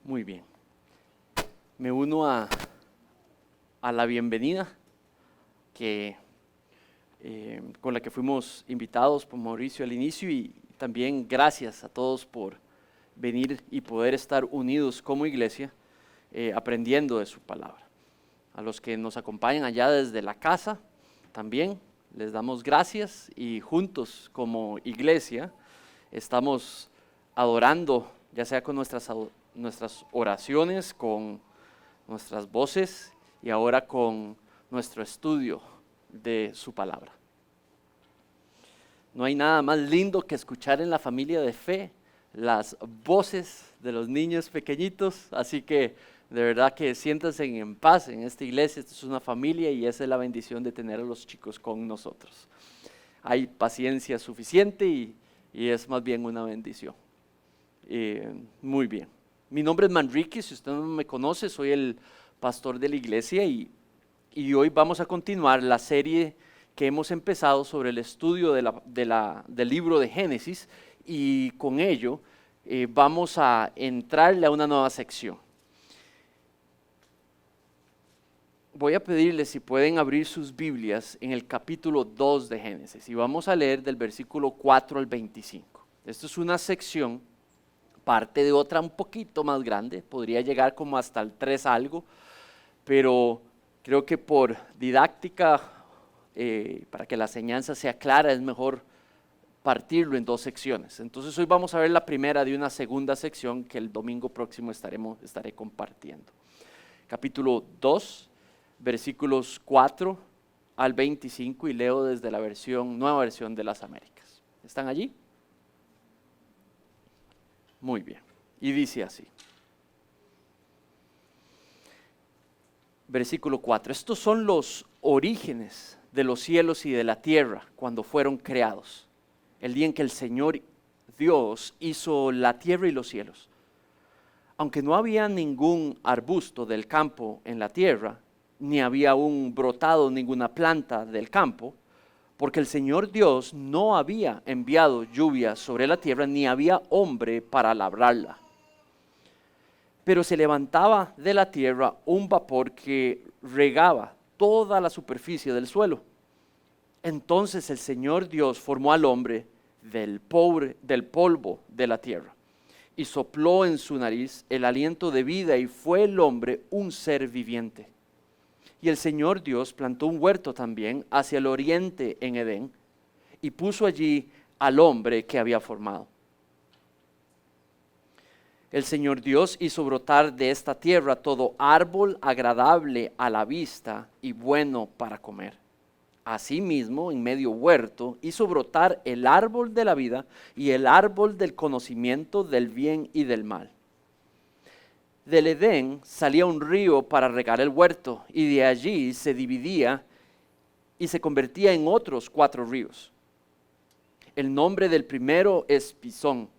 Muy bien. Me uno a la bienvenida que, con la que fuimos invitados por Mauricio al inicio y también gracias a todos por venir y poder estar unidos como iglesia aprendiendo de su palabra. A los que nos acompañan allá desde la casa también les damos gracias y juntos como iglesia estamos adorando, ya sea con nuestras oraciones, con nuestras voces y ahora con nuestro estudio de su palabra. No hay nada más lindo que escuchar en la familia de fe las voces de los niños pequeñitos, así que de verdad que siéntanse en paz en esta iglesia. Esta es una familia y esa es la bendición de tener a los chicos con nosotros. Hay paciencia suficiente y es más bien una bendición. Muy bien. Mi nombre es Manrique, si usted no me conoce, soy el pastor de la iglesia y hoy vamos a continuar la serie que hemos empezado sobre el estudio del libro de Génesis y con ello vamos a entrarle a una nueva sección. Voy a pedirles si pueden abrir sus Biblias en el capítulo 2 de Génesis y vamos a leer del versículo 4 al 25. Esto es una sección, parte de otra un poquito más grande, podría llegar como hasta el 3 algo, pero creo que por didáctica, para que la enseñanza sea clara, es mejor partirlo en dos secciones. Entonces hoy vamos a ver la primera de una segunda sección que el domingo próximo estaré compartiendo. Capítulo 2, versículos 4 al 25 y leo desde la nueva versión de las Américas. ¿Están allí? Muy bien. Y dice así. Versículo 4. Estos son los orígenes de los cielos y de la tierra cuando fueron creados. El día en que el Señor Dios hizo la tierra y los cielos. Aunque no había ningún arbusto del campo en la tierra, ni había aún brotado ninguna planta del campo, porque el Señor Dios no había enviado lluvia sobre la tierra, ni había hombre para labrarla. Pero se levantaba de la tierra un vapor que regaba toda la superficie del suelo. Entonces el Señor Dios formó al hombre del polvo de la tierra y sopló en su nariz el aliento de vida y fue el hombre un ser viviente. Y el Señor Dios plantó un huerto también hacia el oriente en Edén y puso allí al hombre que había formado. El Señor Dios hizo brotar de esta tierra todo árbol agradable a la vista y bueno para comer. Asimismo, en medio huerto, hizo brotar el árbol de la vida y el árbol del conocimiento del bien y del mal. Del Edén salía un río para regar el huerto y de allí se dividía y se convertía en otros 4 ríos. El nombre del primero es Pisón.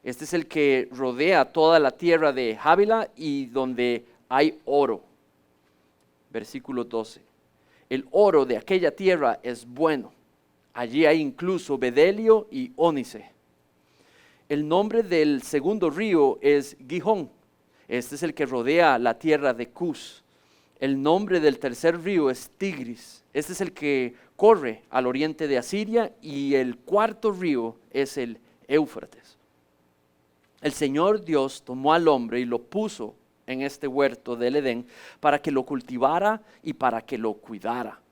Este es el que rodea toda la tierra de Havila y donde hay oro. Versículo 12. El oro de aquella tierra es bueno. Allí hay incluso bedelio y ónice. El nombre del segundo río es Gihón. Este es el que rodea la tierra de Cus. El nombre del tercer río es Tigris. Este es el que corre al oriente de Asiria y el cuarto río es el Éufrates. El Señor Dios tomó al hombre y lo puso en este huerto del Edén para que lo cultivara y para que lo cuidara.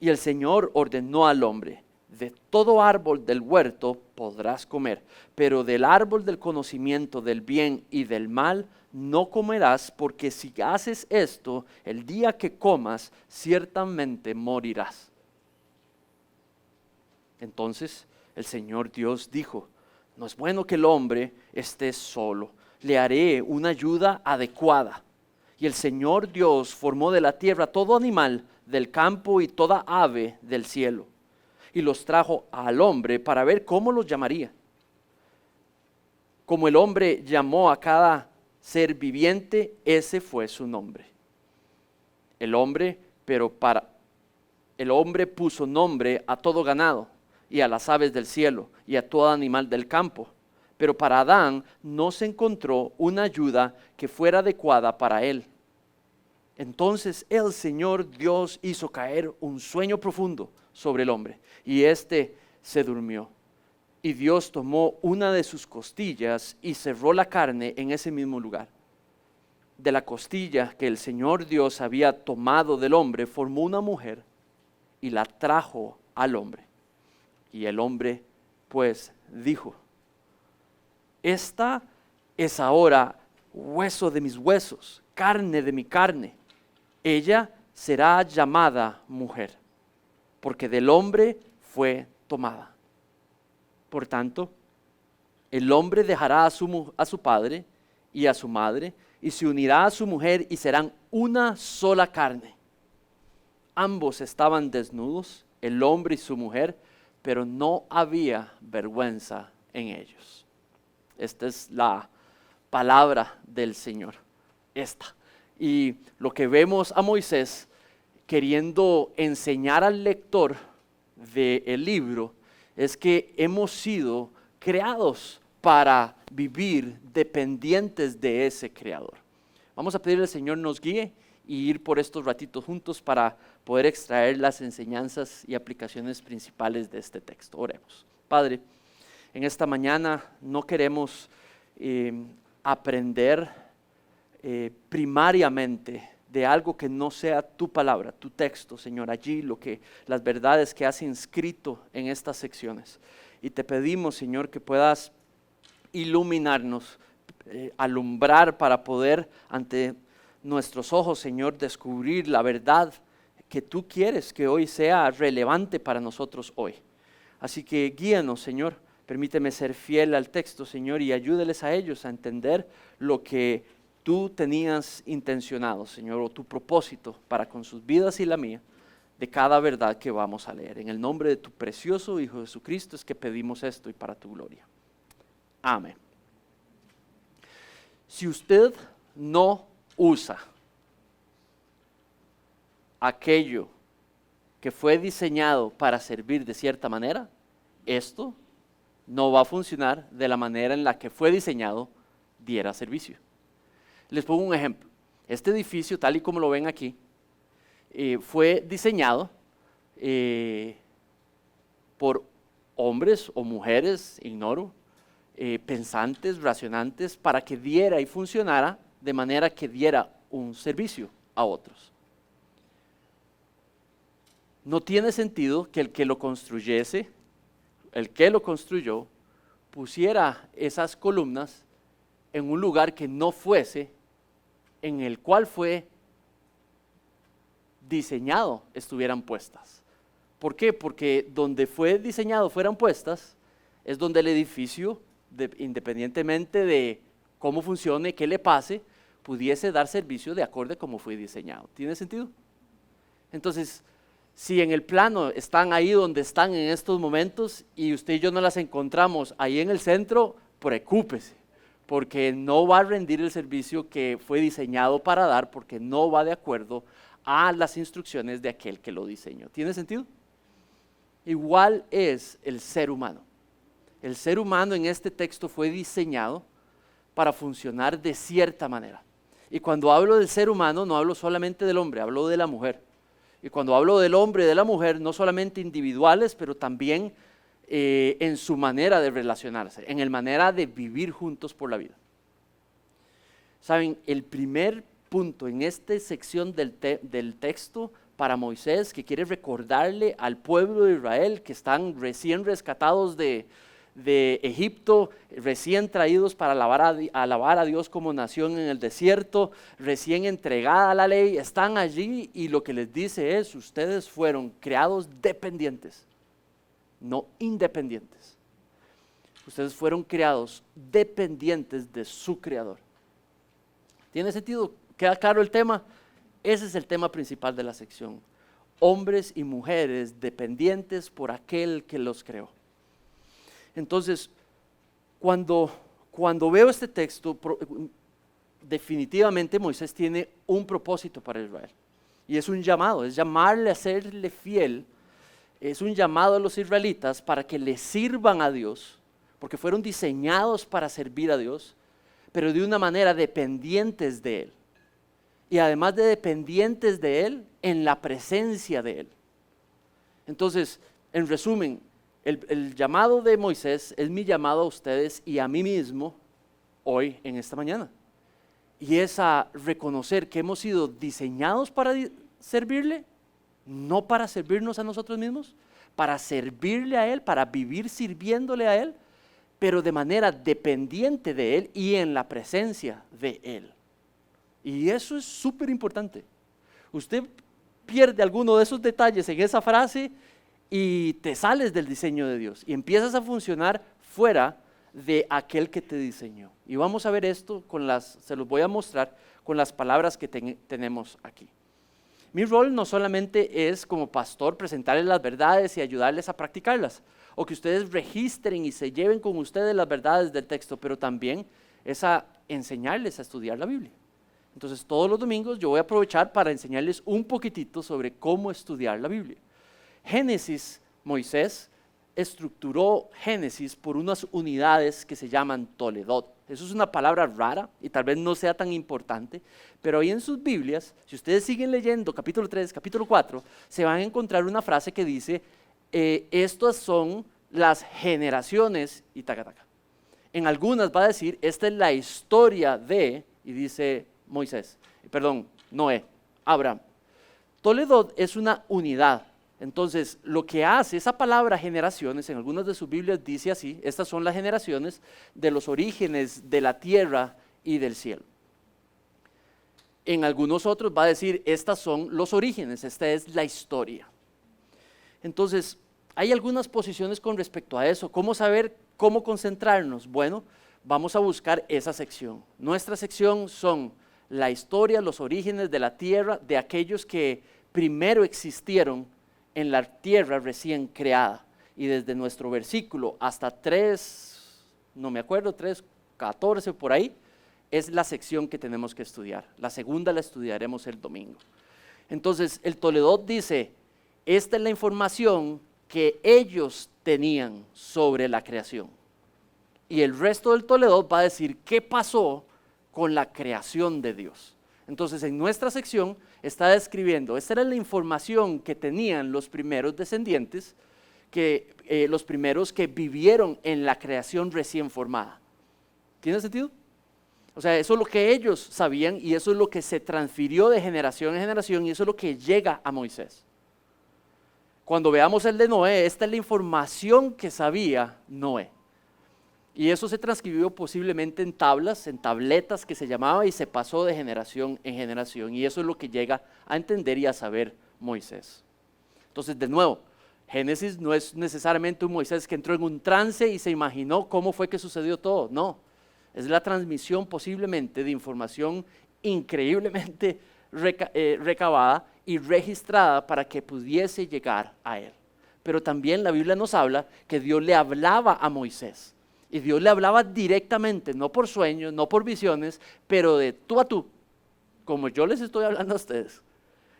Y el Señor ordenó al hombre: de todo árbol del huerto podrás comer, pero del árbol del conocimiento del bien y del mal no comerás, porque si haces esto, el día que comas, ciertamente morirás. Entonces el Señor Dios dijo: no es bueno que el hombre esté solo, le haré una ayuda adecuada. Y el Señor Dios formó de la tierra todo animal del campo y toda ave del cielo, y los trajo al hombre para ver cómo los llamaría. Como el hombre llamó a cada ser viviente, ese fue su nombre. El hombre puso nombre a todo ganado y a las aves del cielo y a todo animal del campo. pero para Adán no se encontró una ayuda que fuera adecuada para él. Entonces el Señor Dios hizo caer un sueño profundo sobre el hombre, y éste se durmió. Y Dios tomó una de sus costillas y cerró la carne en ese mismo lugar. De la costilla que el Señor Dios había tomado del hombre, formó una mujer y la trajo al hombre. Y el hombre pues dijo: esta es ahora hueso de mis huesos, carne de mi carne. Ella será llamada mujer, porque del hombre fue tomada. Por tanto, el hombre dejará a su padre y a su madre, y se unirá a su mujer, y serán una sola carne. Ambos estaban desnudos, el hombre y su mujer, pero no había vergüenza en ellos. Esta es la palabra del Señor. Y lo que vemos a Moisés queriendo enseñar al lector del libro es que hemos sido creados para vivir dependientes de ese Creador. Vamos a pedirle al Señor nos guíe y ir por estos ratitos juntos para poder extraer las enseñanzas y aplicaciones principales de este texto. Oremos. Padre, en esta mañana no queremos aprender primariamente de algo que no sea tu palabra, tu texto, Señor, allí las verdades que has inscrito en estas secciones. Y te pedimos, Señor, que puedas iluminarnos, alumbrar para poder ante nuestros ojos, Señor, descubrir la verdad que tú quieres que hoy sea relevante para nosotros hoy. Así que guíanos, Señor, permíteme ser fiel al texto, Señor, y ayúdeles a ellos a entender lo que tú tenías intencionado, Señor, o tu propósito para con sus vidas y la mía, de cada verdad que vamos a leer. En el nombre de tu precioso Hijo Jesucristo es que pedimos esto y para tu gloria. Amén. Si usted no usa aquello que fue diseñado para servir de cierta manera, esto no va a funcionar de la manera en la que fue diseñado diera servicio. Les pongo un ejemplo. Este edificio, tal y como lo ven aquí, fue diseñado por hombres o mujeres, ignoro, pensantes, razonantes, para que diera y funcionara de manera que diera un servicio a otros. No tiene sentido que el que lo construyese, el que lo construyó, pusiera esas columnas en un lugar que no fuese en el cual fue diseñado estuvieran puestas. ¿Por qué? Porque donde fue diseñado fueran puestas es donde el edificio, independientemente de cómo funcione, qué le pase, pudiese dar servicio de acuerdo a cómo fue diseñado. ¿Tiene sentido? Entonces, si en el plano están ahí donde están en estos momentos y usted y yo no las encontramos ahí en el centro, preocúpese, porque no va a rendir el servicio que fue diseñado para dar, porque no va de acuerdo a las instrucciones de aquel que lo diseñó. ¿Tiene sentido? Igual es el ser humano. El ser humano en este texto fue diseñado para funcionar de cierta manera. Y cuando hablo del ser humano, no hablo solamente del hombre, hablo de la mujer. Y cuando hablo del hombre y de la mujer, no solamente individuales, pero también en su manera de relacionarse, en la manera de vivir juntos por la vida. Saben, el primer punto en esta sección del texto para Moisés, que quiere recordarle al pueblo de Israel que están recién rescatados de Egipto, recién traídos para alabar a Dios como nación en el desierto, recién entregada la ley, están allí y lo que les dice es: ustedes fueron creados dependientes, no independientes. Ustedes fueron creados dependientes de su Creador. ¿Tiene sentido? ¿Queda claro el tema? Ese es el tema principal de la sección. Hombres y mujeres dependientes por aquel que los creó. Entonces, cuando veo este texto, definitivamente Moisés tiene un propósito para Israel. Y es un llamado, es llamarle a serle fiel. Es un llamado a los israelitas para que le sirvan a Dios porque fueron diseñados para servir a Dios, pero de una manera dependientes de Él. Y además de dependientes de Él, en la presencia de Él. Entonces, en resumen, el llamado de Moisés es mi llamado a ustedes y a mí mismo hoy, en esta mañana. Y es a reconocer que hemos sido diseñados para servirle, no para servirnos a nosotros mismos, para servirle a Él, para vivir sirviéndole a Él, pero de manera dependiente de Él y en la presencia de Él. Y eso es súper importante. Usted pierde alguno de esos detalles en esa frase y te sales del diseño de Dios y empiezas a funcionar fuera de aquel que te diseñó. Y vamos a ver esto se los voy a mostrar con las palabras que tenemos aquí. Mi rol no solamente es como pastor presentarles las verdades y ayudarles a practicarlas, o que ustedes registren y se lleven con ustedes las verdades del texto, pero también es a enseñarles a estudiar la Biblia. Entonces todos los domingos yo voy a aprovechar para enseñarles un poquitito sobre cómo estudiar la Biblia. Moisés estructuró Génesis por unas unidades que se llaman Toledot. Eso es una palabra rara y tal vez no sea tan importante, pero ahí en sus Biblias, si ustedes siguen leyendo capítulo 3, capítulo 4, se van a encontrar una frase que dice, estas son las generaciones y taca, taca. En algunas va a decir, esta es la historia de, y dice Noé, Abraham. Toledot es una unidad. Entonces, lo que hace esa palabra generaciones, en algunas de sus Biblias dice así, estas son las generaciones de los orígenes de la tierra y del cielo. En algunos otros va a decir, estas son los orígenes, esta es la historia. Entonces, hay algunas posiciones con respecto a eso. ¿Cómo saber cómo concentrarnos? Bueno, vamos a buscar esa sección. Nuestra sección son la historia, los orígenes de la tierra, de aquellos que primero existieron en la tierra recién creada. Y desde nuestro versículo hasta 3:14 por ahí, es la sección que tenemos que estudiar. La segunda la estudiaremos el domingo. Entonces, el Toledot dice, esta es la información que ellos tenían sobre la creación. Y el resto del Toledot va a decir qué pasó con la creación de Dios. Entonces, en nuestra sección está describiendo, esta era la información que tenían los primeros descendientes, los primeros que vivieron en la creación recién formada. ¿Tiene sentido? O sea, eso es lo que ellos sabían y eso es lo que se transfirió de generación en generación y eso es lo que llega a Moisés. Cuando veamos el de Noé, esta es la información que sabía Noé. Y eso se transcribió posiblemente en tablas, en tabletas que se llamaba y se pasó de generación en generación. Y eso es lo que llega a entender y a saber Moisés. Entonces, de nuevo, Génesis no es necesariamente un Moisés que entró en un trance y se imaginó cómo fue que sucedió todo. No, es la transmisión posiblemente de información increíblemente recabada y registrada para que pudiese llegar a él. Pero también la Biblia nos habla que Dios le hablaba a Moisés. Y Dios le hablaba directamente, no por sueños, no por visiones, pero de tú a tú, como yo les estoy hablando a ustedes.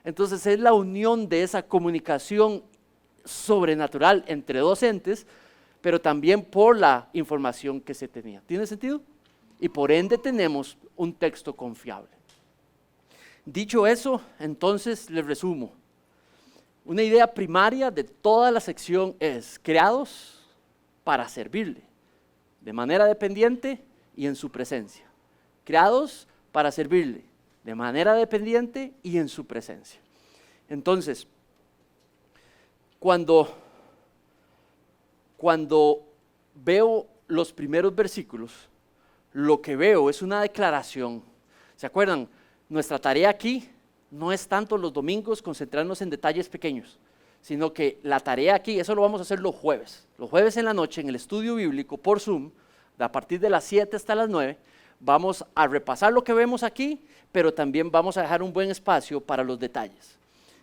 Entonces es la unión de esa comunicación sobrenatural entre dos entes, pero también por la información que se tenía. ¿Tiene sentido? Y por ende tenemos un texto confiable. Dicho eso, entonces les resumo. Una idea primaria de toda la sección es creados para servirle, de manera dependiente y en su presencia. Creados para servirle, de manera dependiente y en su presencia. Entonces, cuando veo los primeros versículos, lo que veo es una declaración. ¿Se acuerdan? Nuestra tarea aquí no es tanto los domingos concentrarnos en detalles pequeños, sino que la tarea aquí, eso lo vamos a hacer los jueves en la noche en el estudio bíblico por Zoom, a partir de las 7 hasta las 9, vamos a repasar lo que vemos aquí, pero también vamos a dejar un buen espacio para los detalles.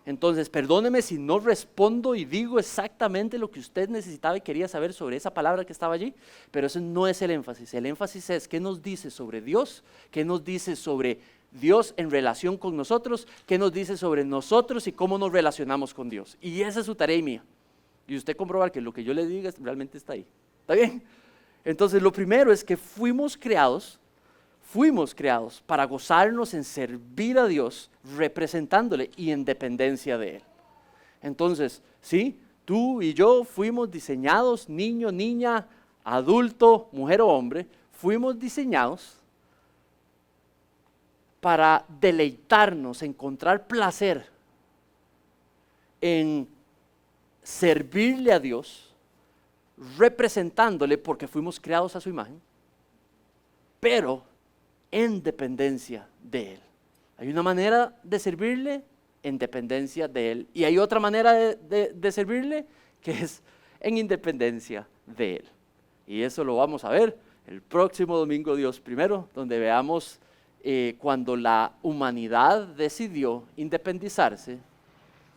Entonces, perdóneme si no respondo y digo exactamente lo que usted necesitaba y quería saber sobre esa palabra que estaba allí, pero ese no es el énfasis. El énfasis es qué nos dice sobre Dios, qué nos dice sobre Dios en relación con nosotros, qué nos dice sobre nosotros y cómo nos relacionamos con Dios. Y esa es su tarea y mía. Y usted comprobar que lo que yo le diga realmente está ahí. ¿Está bien? Entonces lo primero es que fuimos creados para gozarnos en servir a Dios, representándole y en dependencia de Él. Entonces, sí, tú y yo fuimos diseñados, niño, niña, adulto, mujer o hombre, fuimos diseñados para deleitarnos, encontrar placer en servirle a Dios, representándole porque fuimos creados a su imagen, pero en dependencia de Él. Hay una manera de servirle en dependencia de Él, y hay otra manera de servirle que es en independencia de Él. Y eso lo vamos a ver el próximo domingo, Dios primero, donde veamos cuando la humanidad decidió independizarse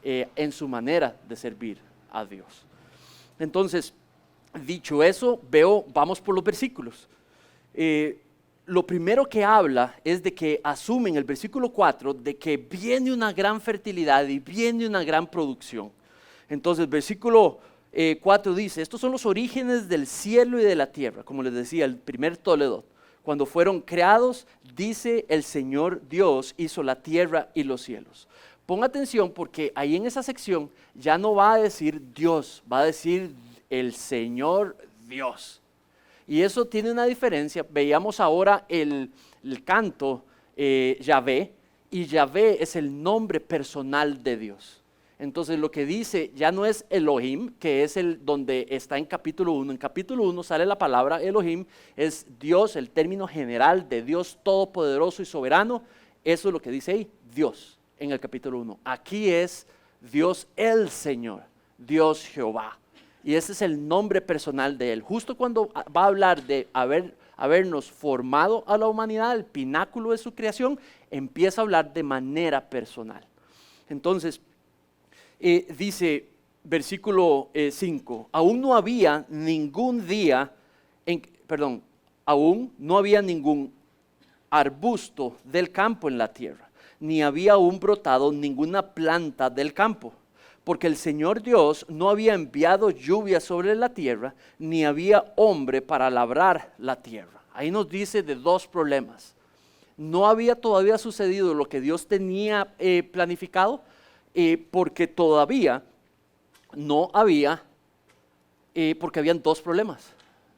en su manera de servir a Dios. Entonces, dicho eso, vamos por los versículos. Lo primero que habla es de que asume en el versículo 4 de que viene una gran fertilidad y viene una gran producción. Entonces, versículo 4 dice, estos son los orígenes del cielo y de la tierra, como les decía, el primer Toledot. Cuando fueron creados, dice el Señor Dios hizo la tierra y los cielos. Ponga atención porque ahí en esa sección ya no va a decir Dios, va a decir el Señor Dios. Y eso tiene una diferencia. Veíamos ahora el canto Yahvé, y Yahvé es el nombre personal de Dios. Entonces lo que dice ya no es Elohim, que es el donde está en capítulo 1. En capítulo 1 sale la palabra Elohim, es Dios, el término general de Dios todopoderoso y soberano. Eso es lo que dice ahí, Dios, en el capítulo 1. Aquí es Dios el Señor, Dios Jehová. Y ese es el nombre personal de Él. Justo cuando va a hablar de habernos formado a la humanidad, el pináculo de su creación, empieza a hablar de manera personal. Entonces, dice versículo 5, aún no había ningún arbusto del campo en la tierra, ni había aún brotado ninguna planta del campo, porque el Señor Dios no había enviado lluvia sobre la tierra, ni había hombre para labrar la tierra. Ahí nos dice de dos problemas. No había todavía sucedido lo que Dios tenía planificado, porque todavía no había, porque habían dos problemas.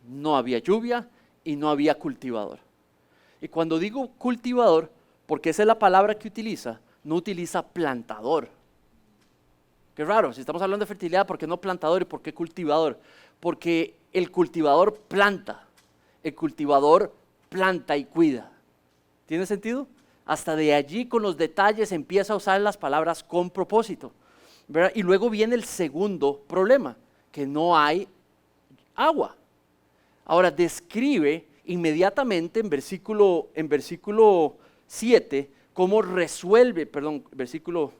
No había lluvia y no había cultivador. Y cuando digo cultivador, porque esa es la palabra que utiliza, no utiliza plantador. Qué raro, si estamos hablando de fertilidad, ¿por qué no plantador y por qué cultivador? Porque el cultivador planta y cuida. ¿Tiene sentido? Hasta de allí con los detalles empieza a usar las palabras con propósito, ¿verdad? Y luego viene el segundo problema, que no hay agua. Ahora describe inmediatamente en versículo 7 cómo resuelve, versículo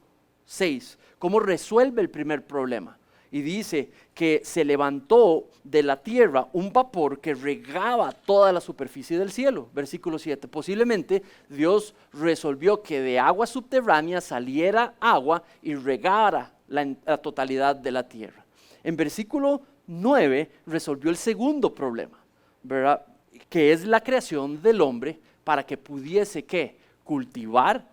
6, cómo resuelve el primer problema. Y dice que se levantó de la tierra un vapor que regaba toda la superficie del cielo. Versículo 7. Posiblemente Dios resolvió que de agua subterránea saliera agua y regara la totalidad de la tierra. En versículo 9 resolvió el segundo problema, ¿verdad? Que es la creación del hombre para que pudiese ¿qué? Cultivar,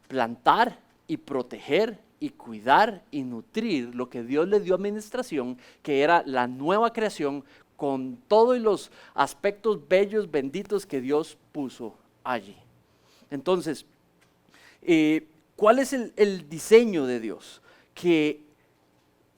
plantar y proteger y cuidar y nutrir lo que Dios le dio administración, que era la nueva creación con todos los aspectos bellos, benditos que Dios puso allí. Entonces, ¿cuál es el diseño de Dios? Que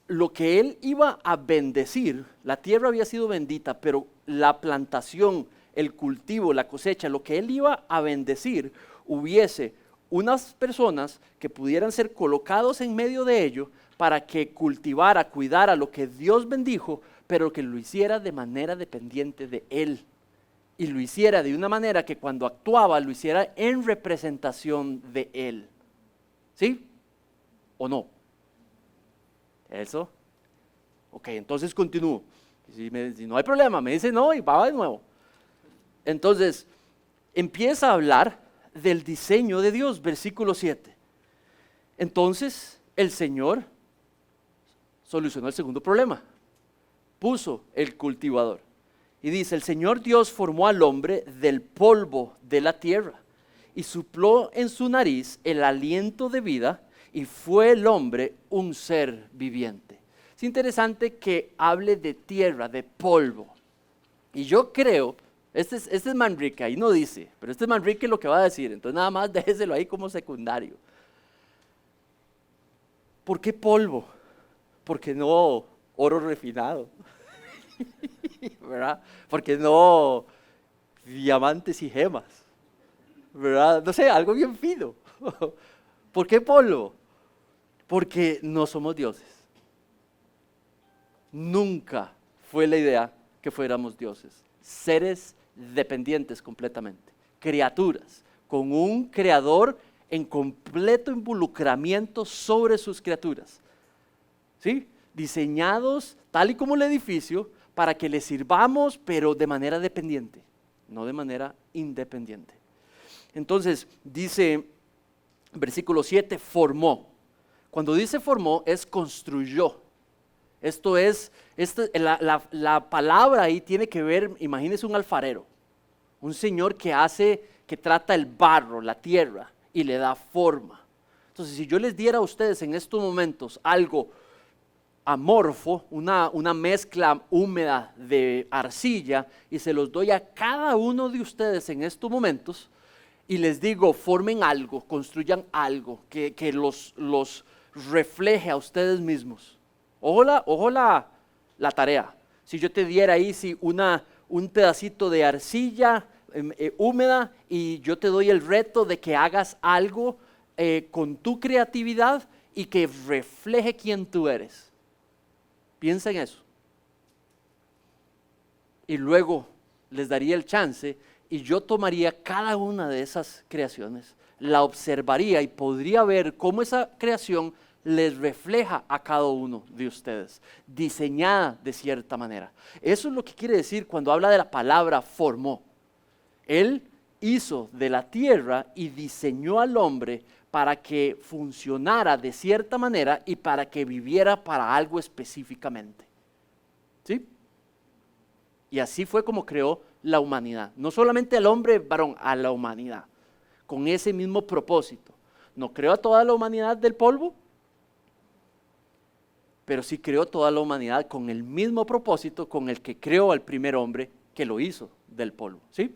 lo que Él iba a bendecir, la tierra había sido bendita, pero la plantación, el cultivo, la cosecha, lo que Él iba a bendecir, hubiese unas personas que pudieran ser colocados en medio de ello para que cultivara, cuidara lo que Dios bendijo, pero que lo hiciera de manera dependiente de Él. Y lo hiciera de una manera que cuando actuaba, lo hiciera en representación de Él. ¿Sí? ¿O no? ¿Eso? Ok, entonces continúo. Si no hay problema, me dice no y va de nuevo. Entonces, empieza a hablar del diseño de Dios, versículo 7. Entonces el Señor solucionó el segundo problema, puso el cultivador. Y dice, el Señor Dios formó al hombre del polvo de la tierra y sopló en su nariz el aliento de vida y fue el hombre un ser viviente. Es interesante que hable de tierra, de polvo. Y yo creo, este es Manrique, ahí no dice, pero este es Manrique lo que va a decir, entonces nada más déjeselo ahí como secundario. ¿Por qué polvo? Porque no oro refinado, ¿verdad? Porque no diamantes y gemas, ¿verdad? No sé, algo bien fino. ¿Por qué polvo? Porque no somos dioses. Nunca fue la idea que fuéramos dioses. Seres dependientes completamente. Criaturas con un creador en completo involucramiento sobre sus criaturas. ¿Sí? Diseñados tal y como el edificio para que le sirvamos, pero de manera dependiente, no de manera independiente. Entonces, dice versículo 7, formó. Cuando dice formó, es construyó. Esto es, la palabra ahí tiene que ver, imagínense un alfarero, un señor que trata el barro, la tierra, y le da forma. Entonces, si yo les diera a ustedes en estos momentos algo amorfo, una mezcla húmeda de arcilla, y se los doy a cada uno de ustedes en estos momentos, y les digo, formen algo, construyan algo que los refleje a ustedes mismos. Ojo la tarea. Si yo te diera ahí un pedacito de arcilla húmeda y yo te doy el reto de que hagas algo con tu creatividad y que refleje quién tú eres. Piensa en eso. Y luego les daría el chance y yo tomaría cada una de esas creaciones, la observaría y podría ver cómo esa creación les refleja a cada uno de ustedes, diseñada de cierta manera. Eso es lo que quiere decir cuando habla de la palabra formó. Él hizo de la tierra y diseñó al hombre para que funcionara de cierta manera y para que viviera para algo específicamente. ¿Sí? Y así fue como creó la humanidad. No solamente al hombre varón, a la humanidad, con ese mismo propósito. No creó a toda la humanidad del polvo, pero sí creó toda la humanidad con el mismo propósito con el que creó al primer hombre que lo hizo del polvo, ¿sí?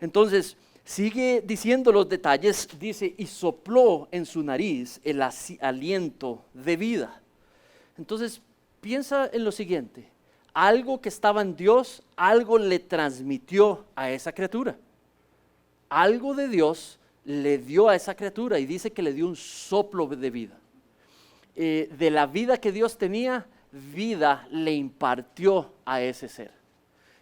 Entonces, sigue diciendo los detalles, dice, y sopló en su nariz el aliento de vida. Entonces, piensa en lo siguiente, algo que estaba en Dios, algo le transmitió a esa criatura. Algo de Dios le dio a esa criatura y dice que le dio un soplo de vida. De la vida que Dios tenía, vida le impartió a ese ser.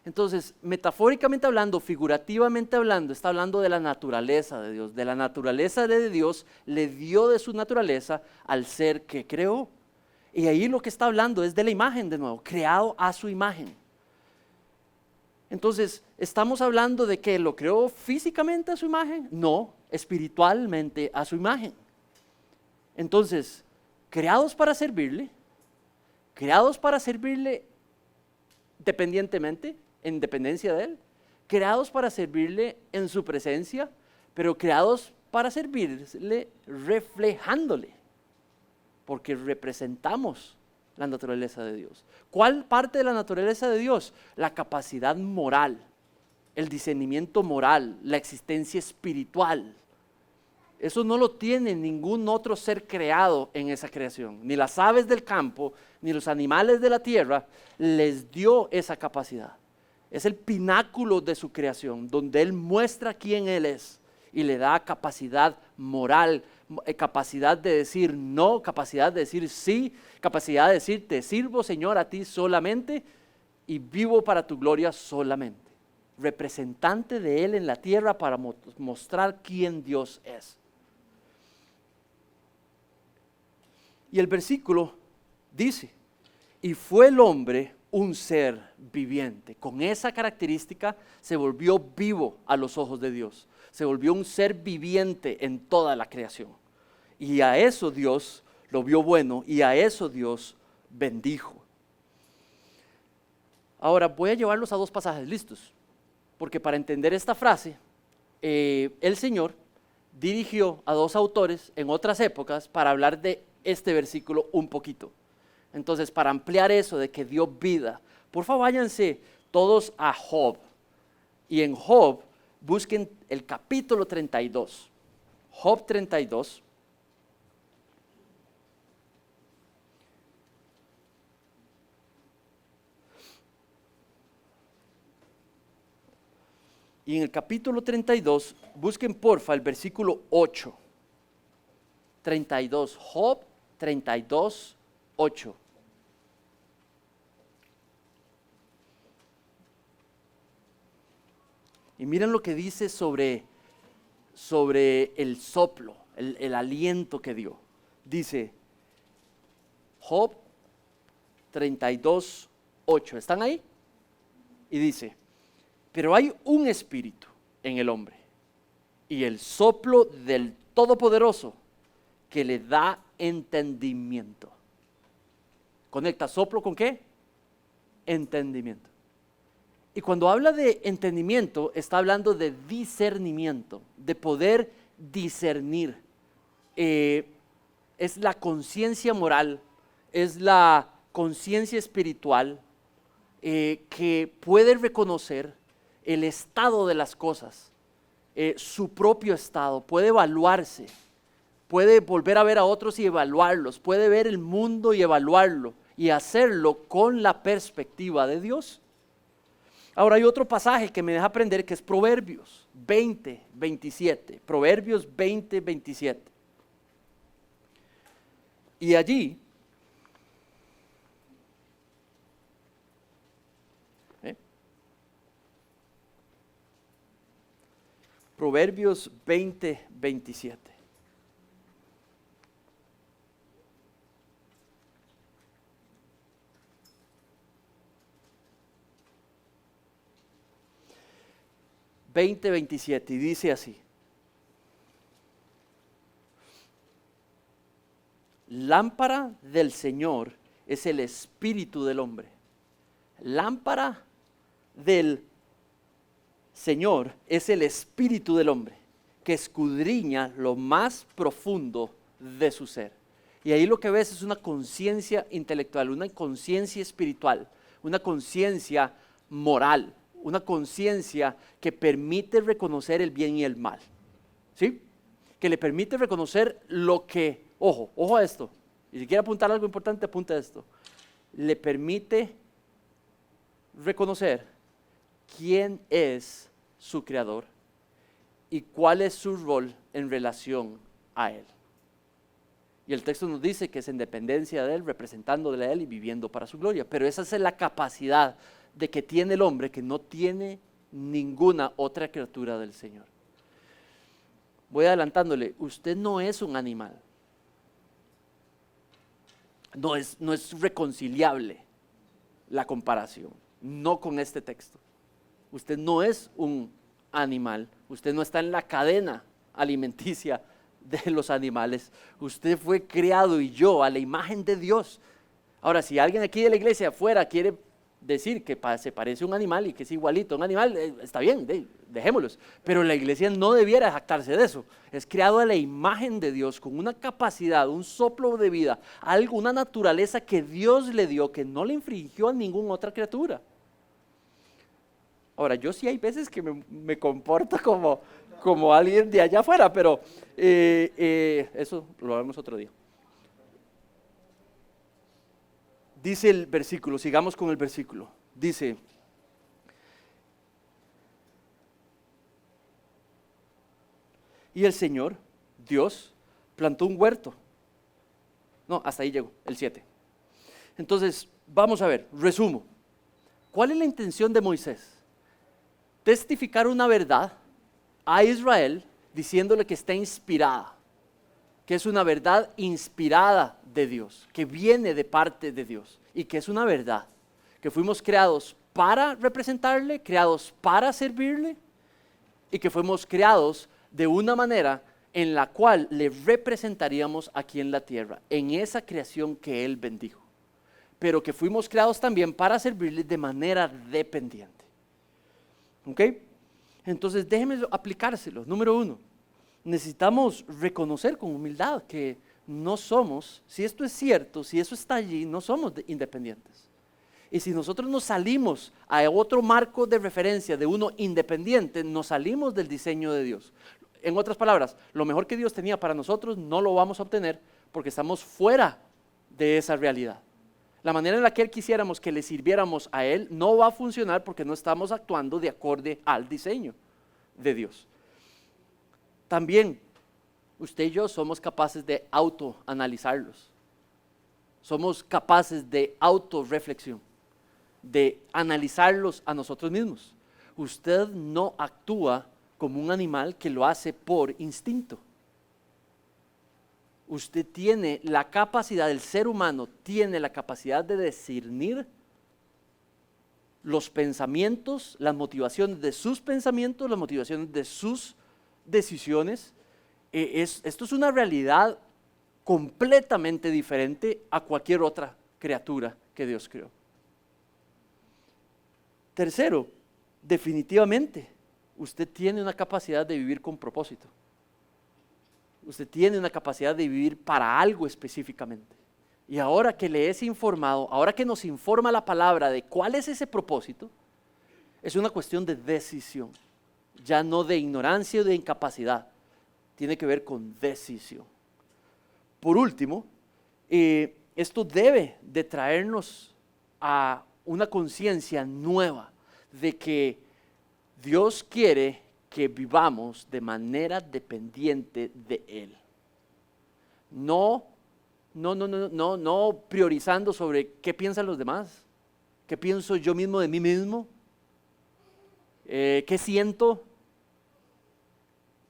Entonces, metafóricamente hablando, figurativamente hablando, está hablando de la naturaleza de Dios. De la naturaleza de Dios le dio de su naturaleza al ser que creó. Y ahí lo que está hablando es de la imagen de nuevo, creado a su imagen. Entonces, ¿estamos hablando de que lo creó físicamente a su imagen? No, espiritualmente a su imagen. Entonces, creados para servirle dependientemente, en dependencia de Él, creados para servirle en su presencia, pero creados para servirle reflejándole, porque representamos la naturaleza de Dios. ¿Cuál parte de la naturaleza de Dios? La capacidad moral, el discernimiento moral, la existencia espiritual. Eso no lo tiene ningún otro ser creado en esa creación. Ni las aves del campo, ni los animales de la tierra les dio esa capacidad. Es el pináculo de su creación, donde Él muestra quién Él es y le da capacidad moral, capacidad de decir no, capacidad de decir sí, capacidad de decir te sirvo, Señor, a ti solamente y vivo para tu gloria solamente. Representante de Él en la tierra para mostrar quién Dios es. Y el versículo dice, y fue el hombre un ser viviente. Con esa característica se volvió vivo a los ojos de Dios. Se volvió un ser viviente en toda la creación. Y a eso Dios lo vio bueno y a eso Dios bendijo. Ahora voy a llevarlos a dos pasajes, listos, porque para entender esta frase, el Señor dirigió a dos autores en otras épocas para hablar de este versículo un poquito. Entonces, para ampliar eso de que dio vida, por favor váyanse todos a Job. Y en Job busquen el capítulo 32. Job 32. Y en el capítulo 32, busquen porfa el versículo 8. 32, Job 32, 8. Y miren lo que dice sobre el soplo, el aliento que dio. Dice, Job 32, 8. ¿Están ahí? Y dice, pero hay un espíritu en el hombre y el soplo del Todopoderoso que le da entendimiento. Conecta soplo ¿con qué? Entendimiento. Y cuando habla de entendimiento, está hablando de discernimiento, de poder discernir. Es la conciencia moral, es la conciencia espiritual que puede reconocer el estado de las cosas, su propio estado, puede evaluarse, puede volver a ver a otros y evaluarlos, puede ver el mundo y evaluarlo y hacerlo con la perspectiva de Dios. Ahora hay otro pasaje que me deja aprender que es Proverbios 20, 27. Proverbios 20, 27. Y allí, Proverbios 20, 27. Y dice así: lámpara del Señor es el espíritu del hombre. Lámpara del Señor es el espíritu del hombre, que escudriña lo más profundo de su ser. Y ahí lo que ves es una conciencia intelectual, una conciencia espiritual, una conciencia moral, una conciencia que permite reconocer el bien y el mal, ¿sí? Que le permite reconocer lo que, ojo a esto, y si quiere apuntar algo importante, apunta esto, le permite reconocer quién es su creador y cuál es su rol en relación a él. Y el texto nos dice que es en dependencia de él, representándole a él y viviendo para su gloria. Pero esa es la capacidad de que tiene el hombre que no tiene ninguna otra criatura del Señor. Voy adelantándole, usted no es un animal. No es reconciliable la comparación, no con este texto. Usted no es un animal, usted no está en la cadena alimenticia de los animales. Usted fue creado y yo a la imagen de Dios. Ahora, si alguien aquí de la iglesia afuera quiere decir que se parece a un animal y que es igualito a un animal, está bien, dejémoslos. Pero la iglesia no debiera jactarse de eso. Es creado a la imagen de Dios con una capacidad, un soplo de vida, una naturaleza que Dios le dio que no le infringió a ninguna otra criatura. Ahora, yo sí hay veces que me comporto como alguien de allá afuera, pero eso lo haremos otro día. Dice el versículo, sigamos con el versículo. Dice, y el Señor, Dios, plantó un huerto. No, hasta ahí llego, el 7. Entonces, vamos a ver, resumo. ¿Cuál es la intención de Moisés? Testificar una verdad a Israel diciéndole que está inspirada, que es una verdad inspirada de Dios, que viene de parte de Dios y que es una verdad, que fuimos creados para representarle, creados para servirle y que fuimos creados de una manera en la cual le representaríamos aquí en la tierra, en esa creación que Él bendijo. pero que fuimos creados también para servirle de manera dependiente. ¿Ok? Entonces déjenme aplicárselo. Número 1, necesitamos reconocer con humildad que no somos, si esto es cierto, si eso está allí, no somos independientes. Y si nosotros nos salimos a otro marco de referencia de uno independiente, nos salimos del diseño de Dios. En otras palabras, lo mejor que Dios tenía para nosotros no lo vamos a obtener porque estamos fuera de esa realidad. La manera en la que Él quisiéramos que le sirviéramos a Él no va a funcionar porque no estamos actuando de acorde al diseño de Dios. También, usted y yo somos capaces de autoanalizarlos. Somos capaces de autorreflexión, de analizarlos a nosotros mismos. Usted no actúa como un animal que lo hace por instinto. Usted tiene la capacidad, el ser humano tiene la capacidad de discernir los pensamientos, las motivaciones de sus pensamientos, las motivaciones de sus decisiones. Esto es una realidad completamente diferente a cualquier otra criatura que Dios creó. Tercero, definitivamente, usted tiene una capacidad de vivir con propósito. Usted tiene una capacidad de vivir para algo específicamente. Y ahora que le es informado, ahora que nos informa la palabra de cuál es ese propósito, es una cuestión de decisión, ya no de ignorancia o de incapacidad. Tiene que ver con decisión. Por último, esto debe de traernos a una conciencia nueva de que Dios quiere que vivamos de manera dependiente de Él. No priorizando sobre qué piensan los demás, qué pienso yo mismo de mí mismo, qué siento.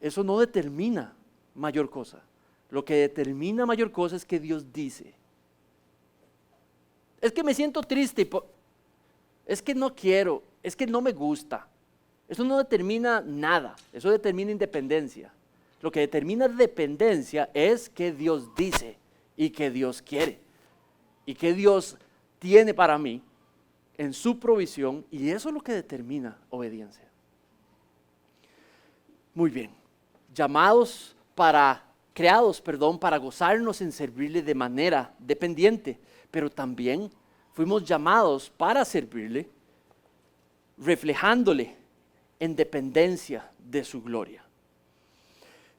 Eso no determina mayor cosa. Lo que determina mayor cosa es que Dios dice. Es que me siento triste, es que no quiero, es que no me gusta. Eso no determina nada, eso determina independencia. Lo que determina dependencia es que Dios dice y que Dios quiere y que Dios tiene para mí en su provisión, y eso es lo que determina obediencia. Muy bien, creados para gozarnos en servirle de manera dependiente, pero también fuimos llamados para servirle reflejándole en dependencia de su gloria.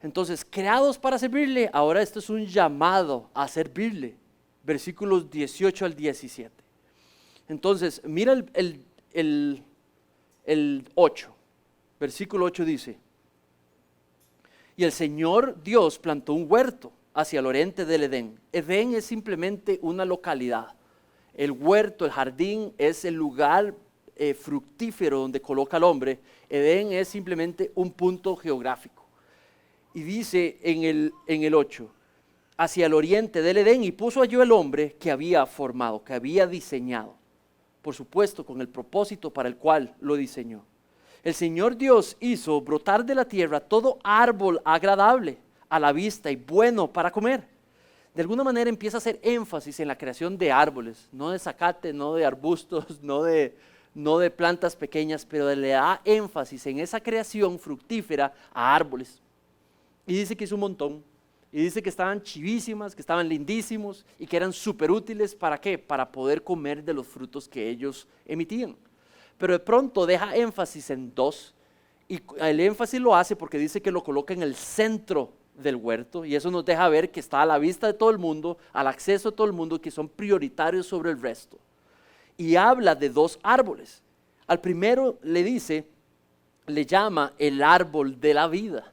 Entonces, creados para servirle, ahora esto es un llamado a servirle. Versículos 18 al 17. Entonces, mira el 8. Versículo 8 dice: y el Señor Dios plantó un huerto hacia el oriente del Edén. Edén es simplemente una localidad. El huerto, el jardín, es el lugar fructífero donde coloca al hombre. Edén es simplemente un punto geográfico. Y dice en el 8, hacia el oriente del Edén, y puso allí el hombre que había formado, que había diseñado, por supuesto con el propósito para el cual lo diseñó. El Señor Dios hizo brotar de la tierra todo árbol agradable a la vista y bueno para comer. De alguna manera empieza a hacer énfasis en la creación de árboles, no de zacate, no de arbustos, no de plantas pequeñas, pero le da énfasis en esa creación fructífera a árboles. Y dice que hizo un montón, y dice que estaban chivísimas, que estaban lindísimos y que eran súper útiles. ¿Para qué? Para poder comer de los frutos que ellos emitían. Pero de pronto deja énfasis en dos, y el énfasis lo hace porque dice que lo coloca en el centro del huerto, y eso nos deja ver que está a la vista de todo el mundo, al acceso de todo el mundo, que son prioritarios sobre el resto. Y habla de dos árboles. Al primero le llama el árbol de la vida.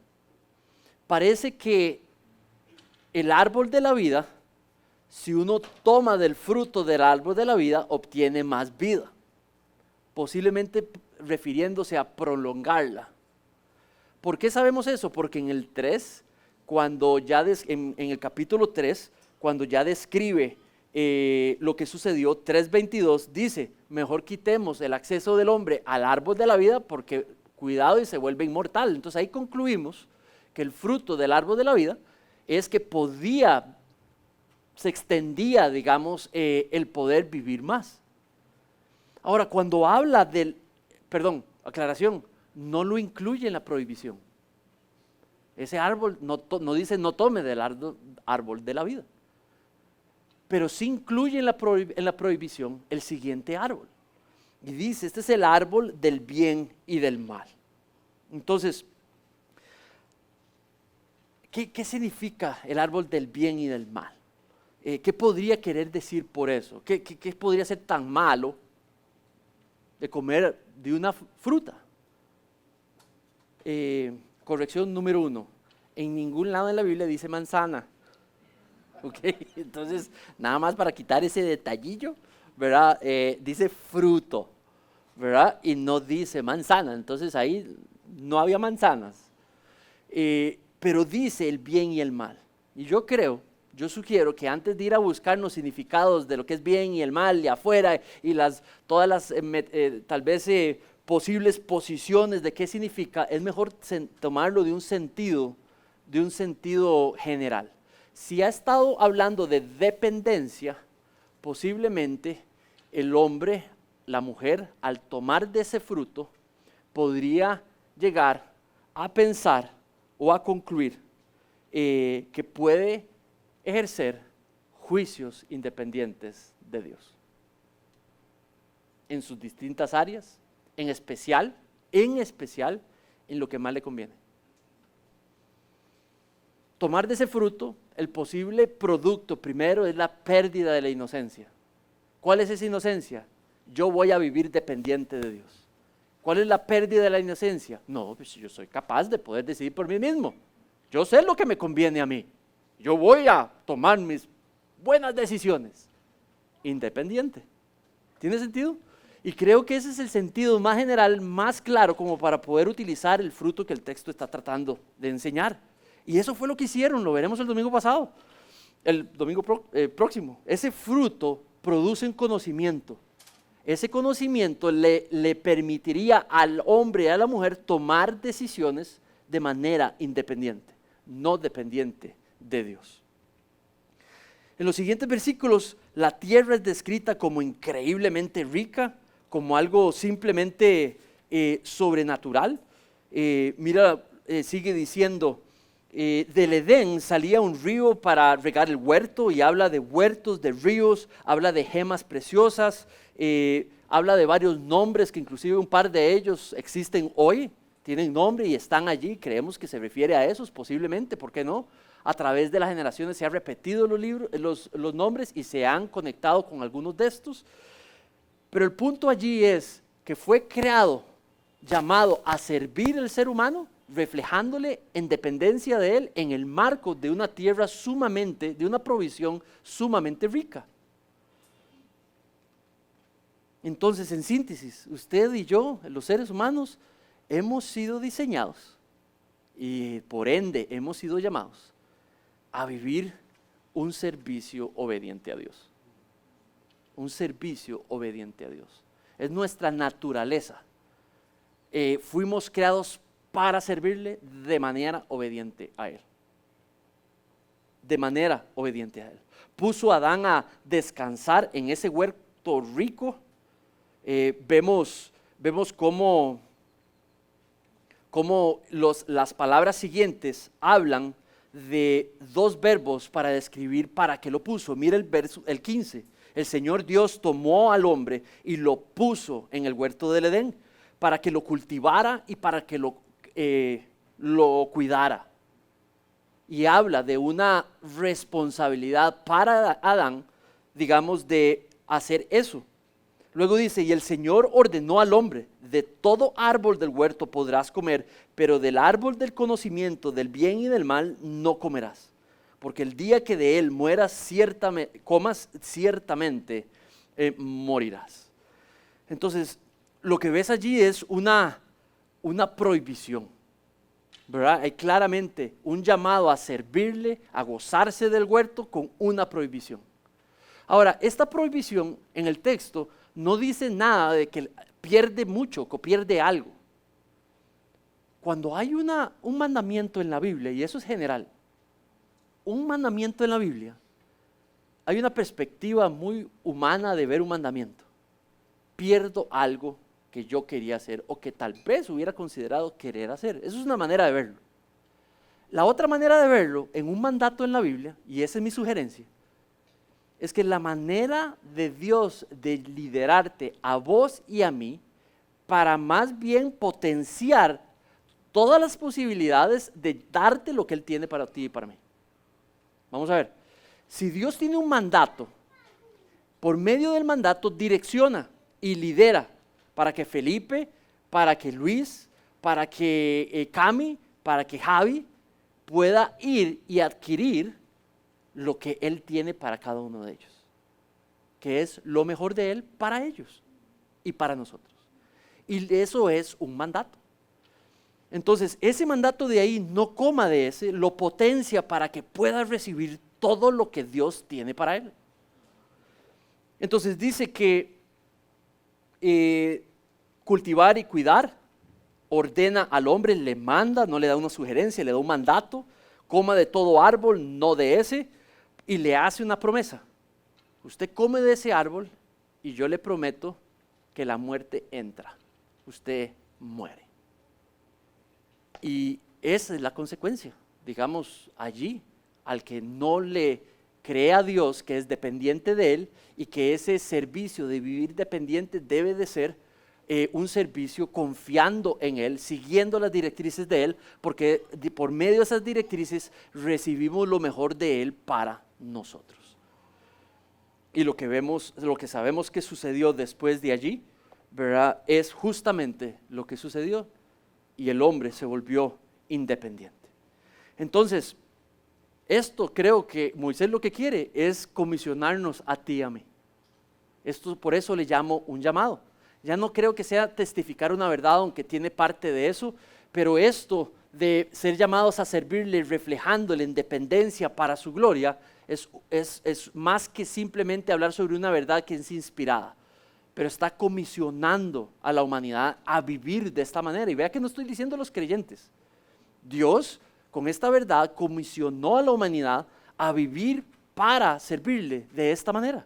Parece que el árbol de la vida, si uno toma del fruto del árbol de la vida, obtiene más vida, posiblemente refiriéndose a prolongarla. ¿Por qué sabemos eso? Porque en el 3, en el capítulo 3, cuando ya describe lo que sucedió, 3:22, dice: mejor quitemos el acceso del hombre al árbol de la vida, porque cuidado y se vuelve inmortal. Entonces ahí concluimos que el fruto del árbol de la vida es que podía se extendía, digamos, el poder vivir más. Ahora, cuando habla aclaración, no lo incluye en la prohibición. Ese árbol no dice no tome del árbol de la vida, pero sí incluye en la prohibición el siguiente árbol. Y dice, este es el árbol del bien y del mal. Entonces, ¿qué significa el árbol del bien y del mal? ¿Qué podría querer decir por eso? ¿Qué podría ser tan malo de comer de una fruta? Corrección número 1. En ningún lado de la Biblia dice manzana. Okay. Entonces, nada más para quitar ese detallillo, ¿verdad? Dice fruto, ¿verdad? Y no dice manzana. Entonces ahí no había manzanas. Pero dice el bien y el mal. Y yo sugiero que antes de ir a buscar los significados de lo que es bien y el mal y afuera y todas las tal vez posibles posiciones de qué significa, es mejor tomarlo de un sentido general. Si ha estado hablando de dependencia, posiblemente el hombre, la mujer, al tomar de ese fruto, podría llegar a pensar o a concluir que puede ejercer juicios independientes de Dios en sus distintas áreas, en especial en lo que más le conviene. Tomar de ese fruto, el posible producto primero es la pérdida de la inocencia. ¿Cuál es esa inocencia? Yo voy a vivir dependiente de Dios. ¿Cuál es la pérdida de la inocencia? No, pues yo soy capaz de poder decidir por mí mismo. Yo sé lo que me conviene a mí. Yo voy a tomar mis buenas decisiones. Independiente. ¿Tiene sentido? Y creo que ese es el sentido más general, más claro, como para poder utilizar el fruto que el texto está tratando de enseñar. Y eso fue lo que hicieron, lo veremos el domingo pasado, el domingo próximo. Ese fruto produce un conocimiento. Ese conocimiento le permitiría al hombre y a la mujer tomar decisiones de manera independiente, no dependiente de Dios. En los siguientes versículos, la tierra es descrita como increíblemente rica, como algo simplemente sobrenatural. Sigue diciendo, del Edén salía un río para regar el huerto, y habla de huertos, de ríos, habla de gemas preciosas, habla de varios nombres que inclusive un par de ellos existen hoy, tienen nombre y están allí. Creemos que se refiere a esos posiblemente, ¿por qué no? A través de las generaciones se han repetido los nombres y se han conectado con algunos de estos. Pero el punto allí es que fue creado, llamado a servir al ser humano, reflejándole en dependencia de él en el marco de una tierra de una provisión sumamente rica. Entonces, en síntesis, usted y yo, los seres humanos, hemos sido diseñados y por ende hemos sido llamados a vivir un servicio obediente a Dios. Un servicio obediente a Dios. Es nuestra naturaleza. Fuimos creados para servirle de manera obediente a Él. De manera obediente a Él. Puso a Adán a descansar en ese huerto rico. Vemos cómo las palabras siguientes hablan de dos verbos para describir para qué lo puso. Mira el 15. El Señor Dios tomó al hombre y lo puso en el huerto del Edén para que lo cultivara y para que lo cuidara. Y habla de una responsabilidad para Adán, digamos, de hacer eso. Luego dice, y el Señor ordenó al hombre, de todo árbol del huerto podrás comer, pero del árbol del conocimiento del bien y del mal no comerás, porque el día que de él comas, ciertamente morirás. Entonces, lo que ves allí es una prohibición, ¿verdad? Hay claramente un llamado a servirle, a gozarse del huerto con una prohibición. Ahora, esta prohibición en el texto no dice nada de que pierde mucho, que pierde algo. Cuando hay un mandamiento en la Biblia, y eso es general, un mandamiento en la Biblia, hay una perspectiva muy humana de ver un mandamiento. Pierdo algo que yo quería hacer o que tal vez hubiera considerado querer hacer. Eso es una manera de verlo. La otra manera de verlo en un mandato en la Biblia, y esa es mi sugerencia, es que la manera de Dios de liderarte a vos y a mí para más bien potenciar todas las posibilidades de darte lo que Él tiene para ti y para mí. Vamos a ver, si Dios tiene un mandato, por medio del mandato direcciona y lidera para que Felipe, para que Luis, para que Cami, para que Javi pueda ir y adquirir lo que Él tiene para cada uno de ellos, que es lo mejor de Él para ellos y para nosotros. Y eso es un mandato. Entonces, ese mandato de ahí, no coma de ese, lo potencia para que pueda recibir todo lo que Dios tiene para él. Entonces dice que cultivar y cuidar, ordena al hombre, le manda, no le da una sugerencia, le da un mandato, coma de todo árbol, no de ese, y le hace una promesa. Usted come de ese árbol y yo le prometo que la muerte entra. Usted muere. Y esa es la consecuencia, digamos, allí, al que no le cree a Dios, que es dependiente de Él, y que ese servicio de vivir dependiente debe de ser un servicio confiando en Él, siguiendo las directrices de Él, porque por medio de esas directrices recibimos lo mejor de Él para nosotros. Y lo que vemos, lo que sabemos que sucedió después de allí, ¿verdad?, es justamente lo que sucedió, y el hombre se volvió independiente. Entonces, esto creo que Moisés lo que quiere es comisionarnos a ti y a mí. Esto por eso le llamo un llamado. Ya no creo que sea testificar una verdad, aunque tiene parte de eso, pero esto de ser llamados a servirle, reflejándole en dependencia para su gloria, es más que simplemente hablar sobre una verdad que es inspirada, pero está comisionando a la humanidad a vivir de esta manera. Y vea que no estoy diciendo a los creyentes. Dios, con esta verdad, comisionó a la humanidad a vivir para servirle de esta manera.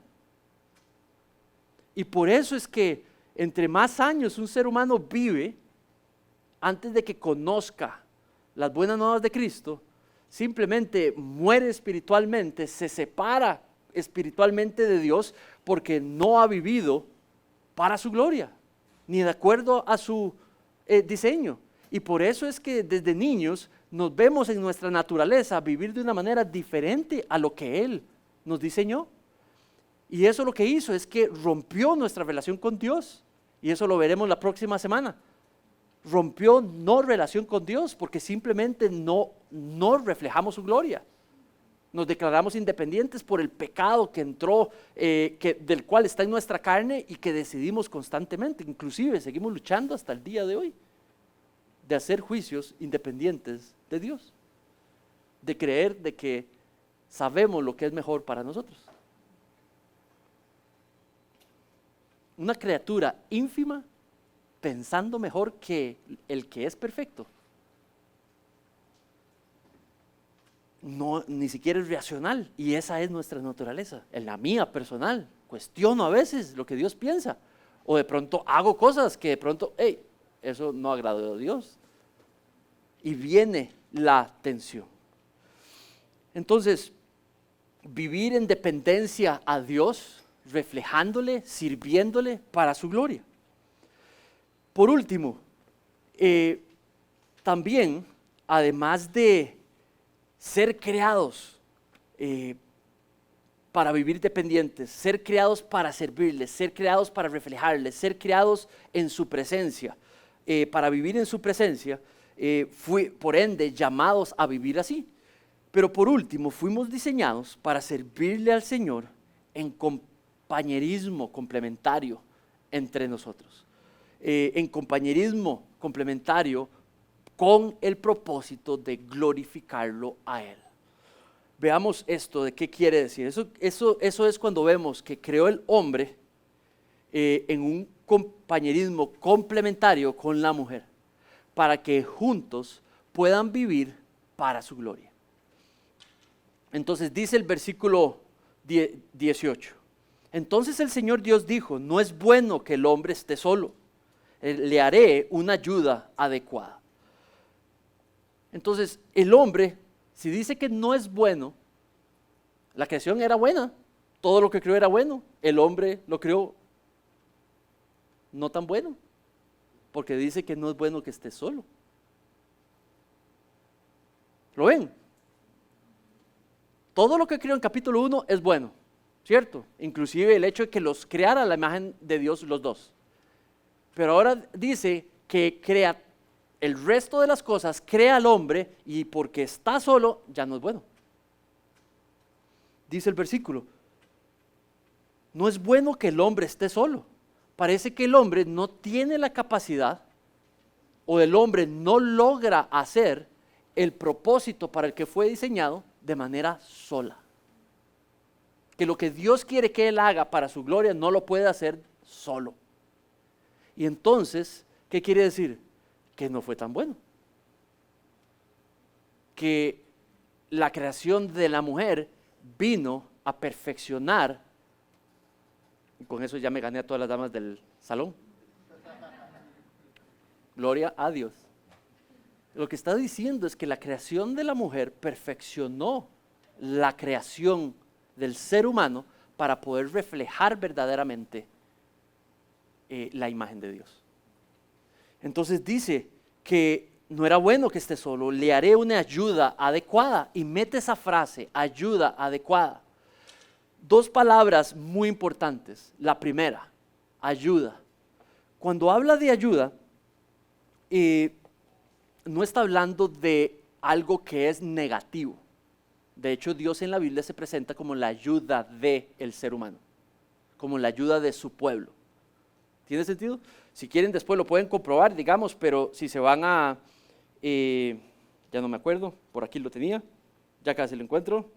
Y por eso es que entre más años un ser humano vive, antes de que conozca las buenas nuevas de Cristo, simplemente muere espiritualmente, se separa espiritualmente de Dios porque no ha vivido para su gloria, ni de acuerdo a su diseño. Y por eso es que desde niños nos vemos en nuestra naturaleza vivir de una manera diferente a lo que Él nos diseñó. Y eso lo que hizo es que rompió nuestra relación con Dios. Y eso lo veremos la próxima semana. Rompió no relación con Dios porque simplemente no reflejamos su gloria. Nos declaramos independientes por el pecado que entró, del cual está en nuestra carne y que decidimos constantemente. Inclusive seguimos luchando hasta el día de hoy de hacer juicios independientes de Dios, de creer de que sabemos lo que es mejor para nosotros. Una criatura ínfima pensando mejor que el que es perfecto. No, ni siquiera es racional, y esa es nuestra naturaleza. En la mía personal, cuestiono a veces lo que Dios piensa, o de pronto hago cosas que de pronto, eso no agradó a Dios, y viene la tensión. Entonces, vivir en dependencia a Dios, reflejándole, sirviéndole para su gloria. Por último, también, además de ser creados para vivir dependientes, ser creados para servirles, ser creados para reflejarles, ser creados en su presencia, para vivir en su presencia, por ende llamados a vivir así. Pero por último, fuimos diseñados para servirle al Señor en compañerismo complementario entre nosotros, en compañerismo complementario con el propósito de glorificarlo a Él. Veamos esto, de qué quiere decir. Eso es cuando vemos que creó el hombre en un compañerismo complementario con la mujer, para que juntos puedan vivir para su gloria. Entonces dice el versículo 18. Entonces el Señor Dios dijo, no es bueno que el hombre esté solo, le haré una ayuda adecuada. Entonces el hombre, si dice que no es bueno, la creación era buena, todo lo que creó era bueno, el hombre lo creó no tan bueno, porque dice que no es bueno que esté solo. ¿Lo ven? Todo lo que creó en capítulo 1 es bueno, ¿cierto? Inclusive el hecho de que los creara a la imagen de Dios los dos. Pero ahora dice que crea el resto de las cosas, crea al hombre y porque está solo ya no es bueno. Dice el versículo, no es bueno que el hombre esté solo. Parece que el hombre no tiene la capacidad o el hombre no logra hacer el propósito para el que fue diseñado de manera sola. Que lo que Dios quiere que él haga para su gloria no lo puede hacer solo. Y entonces, ¿qué quiere decir? Que no fue tan bueno. Que la creación de la mujer vino a perfeccionar, y con eso ya me gané a todas las damas del salón. Gloria a Dios. Lo que está diciendo es que la creación de la mujer perfeccionó la creación del ser humano para poder reflejar verdaderamente la imagen de Dios. Entonces dice que no era bueno que esté solo, le haré una ayuda adecuada, y mete esa frase, ayuda adecuada. Dos palabras muy importantes. La primera, ayuda. Cuando habla de ayuda, no está hablando de algo que es negativo. De hecho, Dios en la Biblia se presenta como la ayuda del ser humano, como la ayuda de su pueblo. ¿Tiene sentido? Si quieren después lo pueden comprobar, digamos, pero si se van a, ya no me acuerdo, por aquí lo tenía, ya casi lo encuentro.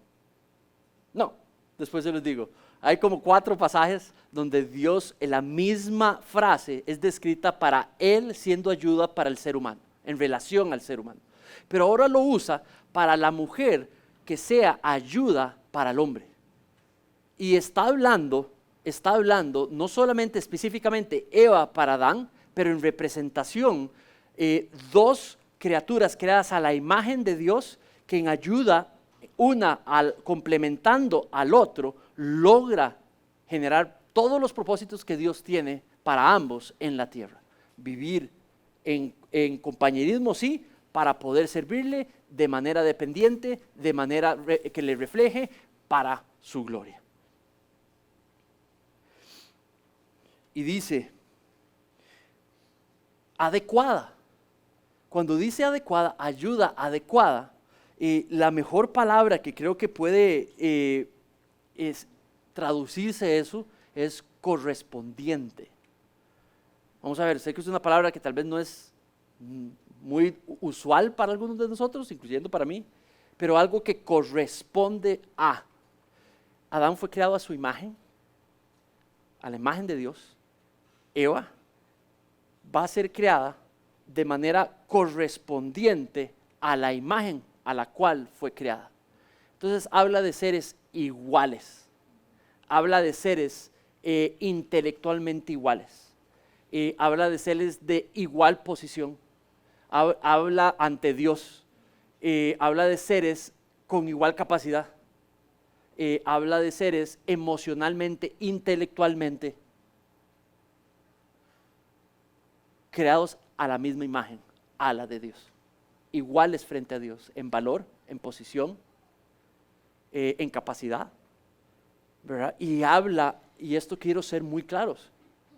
No, después se los digo. Hay como 4 pasajes donde Dios en la misma frase es descrita para Él siendo ayuda para el ser humano, en relación al ser humano. Pero ahora lo usa para la mujer que sea ayuda para el hombre. Y está hablando no solamente específicamente Eva para Adán, pero en representación 2 criaturas creadas a la imagen de Dios que en ayuda una complementando al otro logra generar todos los propósitos que Dios tiene para ambos en la tierra. Vivir en compañerismo, sí, para poder servirle de manera dependiente, de manera que le refleje para su gloria. Y dice, adecuada. Cuando dice adecuada, ayuda adecuada, la mejor palabra que creo que puede traducirse eso es correspondiente. Vamos a ver, sé que es una palabra que tal vez no es muy usual para algunos de nosotros, incluyendo para mí, pero algo que corresponde a. Adán fue creado a su imagen, a la imagen de Dios. Eva va a ser creada de manera correspondiente a la imagen a la cual fue creada. Entonces habla de seres iguales, habla de seres intelectualmente iguales, habla de seres de igual posición, habla ante Dios, habla de seres con igual capacidad, habla de seres emocionalmente, intelectualmente, creados a la misma imagen, a la de Dios, iguales frente a Dios, en valor, en posición, en capacidad, ¿verdad? Y habla, y esto quiero ser muy claros,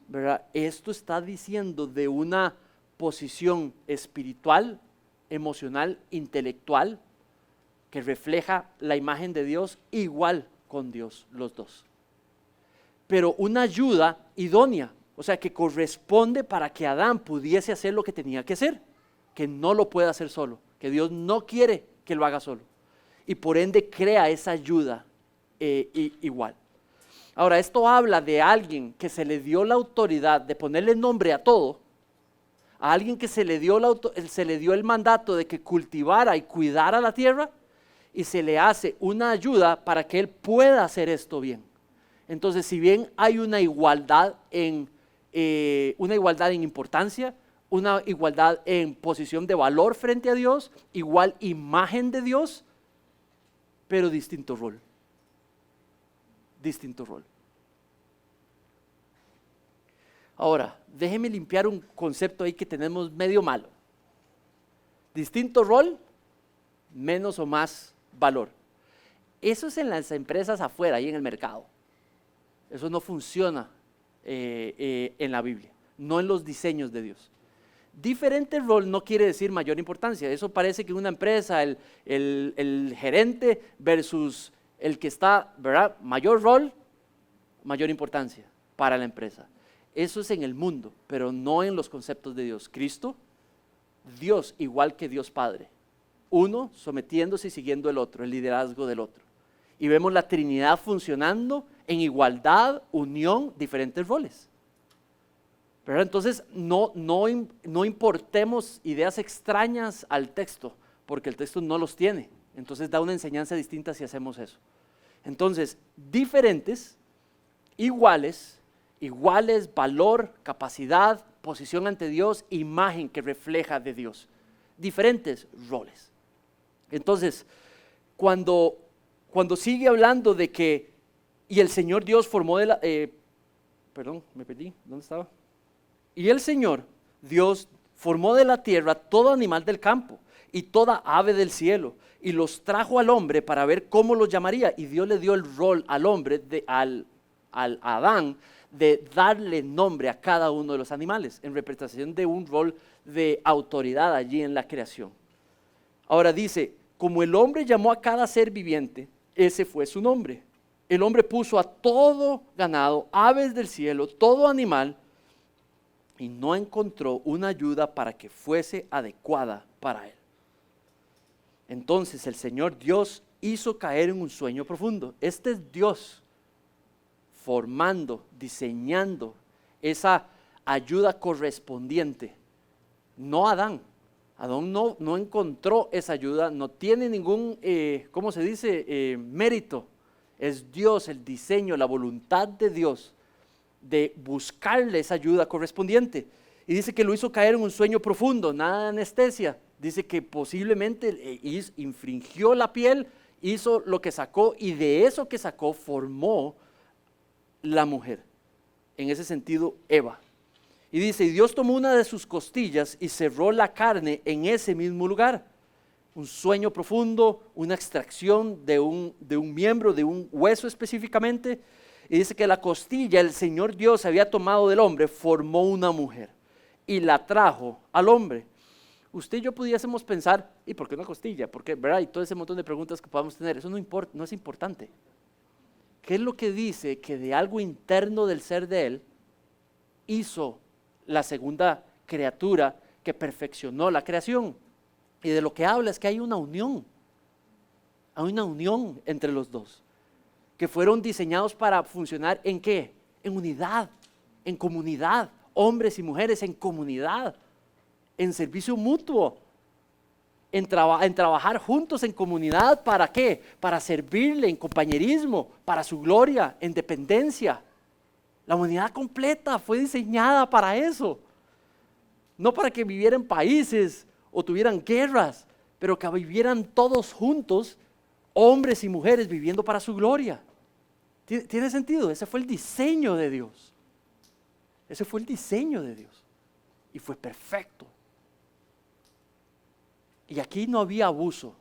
¿verdad? Esto está diciendo de una posición espiritual, emocional, intelectual, que refleja la imagen de Dios igual con Dios, los dos. Pero una ayuda idónea, o sea, que corresponde para que Adán pudiese hacer lo que tenía que hacer, que no lo puede hacer solo, que Dios no quiere que lo haga solo. Y por ende crea esa ayuda igual. Ahora, esto habla de alguien que se le dio la autoridad de ponerle nombre a todo, a alguien que se le dio el mandato de que cultivara y cuidara la tierra, y se le hace una ayuda para que él pueda hacer esto bien. Entonces, si bien hay una igualdad en importancia, una igualdad en posición de valor frente a Dios, igual imagen de Dios, pero distinto rol. Distinto rol. Ahora, déjeme limpiar un concepto ahí que tenemos medio malo. Distinto rol, menos o más valor. Eso es en las empresas afuera, ahí en el mercado. Eso no funciona en la Biblia, no en los diseños de Dios. Diferente rol no quiere decir mayor importancia. Eso parece que en una empresa el gerente versus el que está, ¿verdad? Mayor rol, mayor importancia para la empresa. Eso es en el mundo, pero no en los conceptos de Dios. Cristo, Dios igual que Dios Padre. Uno sometiéndose y siguiendo el otro, el liderazgo del otro. Y vemos la Trinidad funcionando en igualdad, unión, diferentes roles. Pero entonces no importemos ideas extrañas al texto, porque el texto no los tiene. Entonces da una enseñanza distinta si hacemos eso. Entonces, diferentes, iguales, valor, capacidad, posición ante Dios, imagen que refleja de Dios. Diferentes roles. Entonces, cuando sigue hablando de que, y el Señor Dios formó de la, perdón, me perdí, ¿dónde estaba? Y el Señor Dios formó de la tierra todo animal del campo y toda ave del cielo, y los trajo al hombre para ver cómo los llamaría. Y Dios le dio el rol al hombre, al Adán, de darle nombre a cada uno de los animales, en representación de un rol de autoridad allí en la creación. Ahora dice, como el hombre llamó a cada ser viviente, ese fue su nombre. El hombre puso a todo ganado, aves del cielo, todo animal, y no encontró una ayuda para que fuese adecuada para él. Entonces el Señor Dios hizo caer en un sueño profundo. Este es Dios formando, diseñando esa ayuda correspondiente. No Adán. Adán no encontró esa ayuda, no tiene ningún, ¿cómo se dice? Mérito. Es Dios, el diseño, la voluntad de Dios de buscarle esa ayuda correspondiente. Y dice que lo hizo caer en un sueño profundo, nada de anestesia. Dice que posiblemente infringió la piel, hizo lo que sacó, y de eso que sacó formó la mujer. En ese sentido, Eva. Y dice, y Dios tomó una de sus costillas y cerró la carne en ese mismo lugar. Un sueño profundo, una extracción de un miembro, de un hueso específicamente. Y dice que la costilla el Señor Dios había tomado del hombre, formó una mujer y la trajo al hombre. Usted y yo pudiésemos pensar, ¿y por qué una costilla? ¿Por qué? ¿Verdad? Y todo ese montón de preguntas que podamos tener, eso no importa, no es importante. ¿Qué es lo que dice? Que de algo interno del ser de él hizo la segunda criatura que perfeccionó la creación. Y de lo que habla es que hay una unión entre los dos, que fueron diseñados para funcionar ¿en qué? En unidad, en comunidad, hombres y mujeres en comunidad, en servicio mutuo, en trabajar juntos en comunidad. ¿Para qué? Para servirle en compañerismo, para su gloria, en dependencia. La humanidad completa fue diseñada para eso, no para que vivieran países o tuvieran guerras, pero que vivieran todos juntos, hombres y mujeres viviendo para su gloria. ¿Tiene sentido? Ese fue el diseño de Dios. Ese fue el diseño de Dios. Y fue perfecto. Y aquí no había abuso.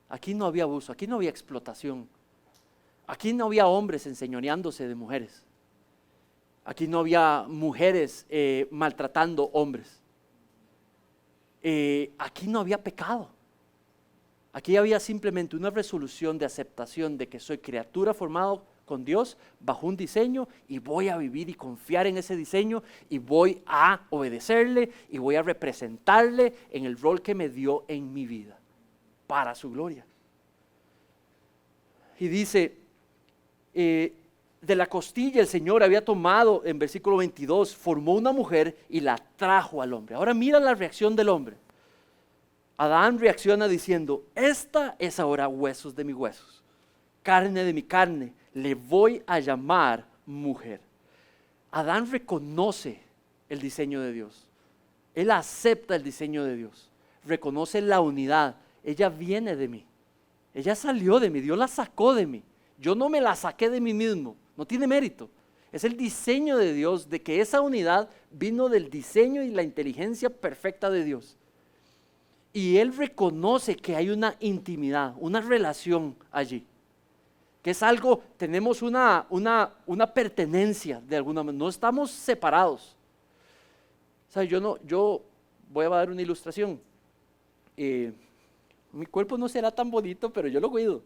Aquí no había abuso. Aquí no había explotación. Aquí no había hombres enseñoreándose de mujeres. Aquí no había mujeres maltratando hombres. Aquí no había pecado. Aquí había simplemente una resolución de aceptación de que soy criatura formada con Dios bajo un diseño y voy a vivir y confiar en ese diseño y voy a obedecerle y voy a representarle en el rol que me dio en mi vida para su gloria. Y dice, de la costilla el Señor había tomado, en versículo 22, formó una mujer y la trajo al hombre. Ahora mira la reacción del hombre. Adán reacciona diciendo, esta es ahora huesos de mis huesos, carne de mi carne, le voy a llamar mujer. Adán reconoce el diseño de Dios. Él acepta el diseño de Dios. Reconoce la unidad. Ella viene de mí. Ella salió de mí. Dios la sacó de mí. Yo no me la saqué de mí mismo. No tiene mérito. Es el diseño de Dios, de que esa unidad vino del diseño y la inteligencia perfecta de Dios. Y Él reconoce que hay una intimidad, una relación allí. Que es algo, tenemos una pertenencia de alguna manera. No estamos separados. O sea, yo voy a dar una ilustración. Mi cuerpo no será tan bonito, pero yo lo cuido.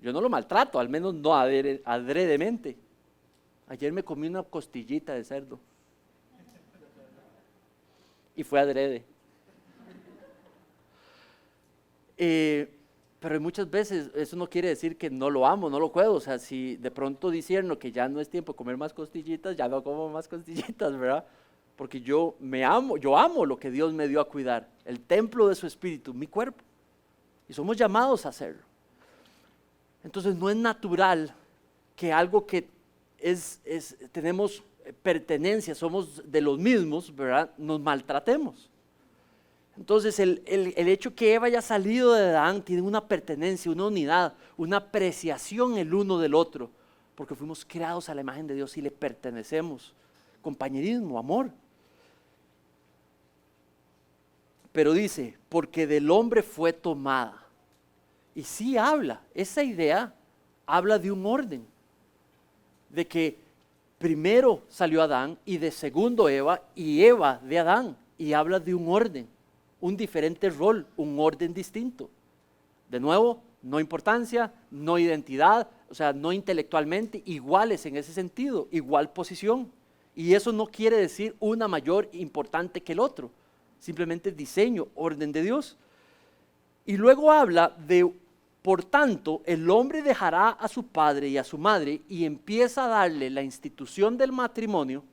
Yo no lo maltrato, al menos no adredemente. Ayer me comí una costillita de cerdo. Y fue adrede. Pero muchas veces eso no quiere decir que no lo amo, no lo cuido. O sea, si de pronto disierno que ya no es tiempo de comer más costillitas, ya no como más costillitas, ¿verdad? Porque yo amo lo que Dios me dio a cuidar, el templo de su espíritu, mi cuerpo. Y somos llamados a hacerlo. Entonces no es natural que algo que tenemos pertenencia, somos de los mismos, ¿verdad? Nos maltratemos. Entonces el hecho que Eva haya salido de Adán tiene una pertenencia, una unidad, una apreciación el uno del otro, porque fuimos creados a la imagen de Dios y le pertenecemos. Compañerismo, amor. Pero dice, porque del hombre fue tomada. Y sí habla, esa idea habla de un orden, de que primero salió Adán y de segundo Eva y Eva de Adán, y habla de un orden, un diferente rol, un orden distinto. De nuevo, no importancia, no identidad, o sea, no intelectualmente, iguales en ese sentido, igual posición. Y eso no quiere decir una mayor importante que el otro, simplemente diseño, orden de Dios. Y luego habla de, por tanto, el hombre dejará a su padre y a su madre y empieza a darle la institución del matrimonio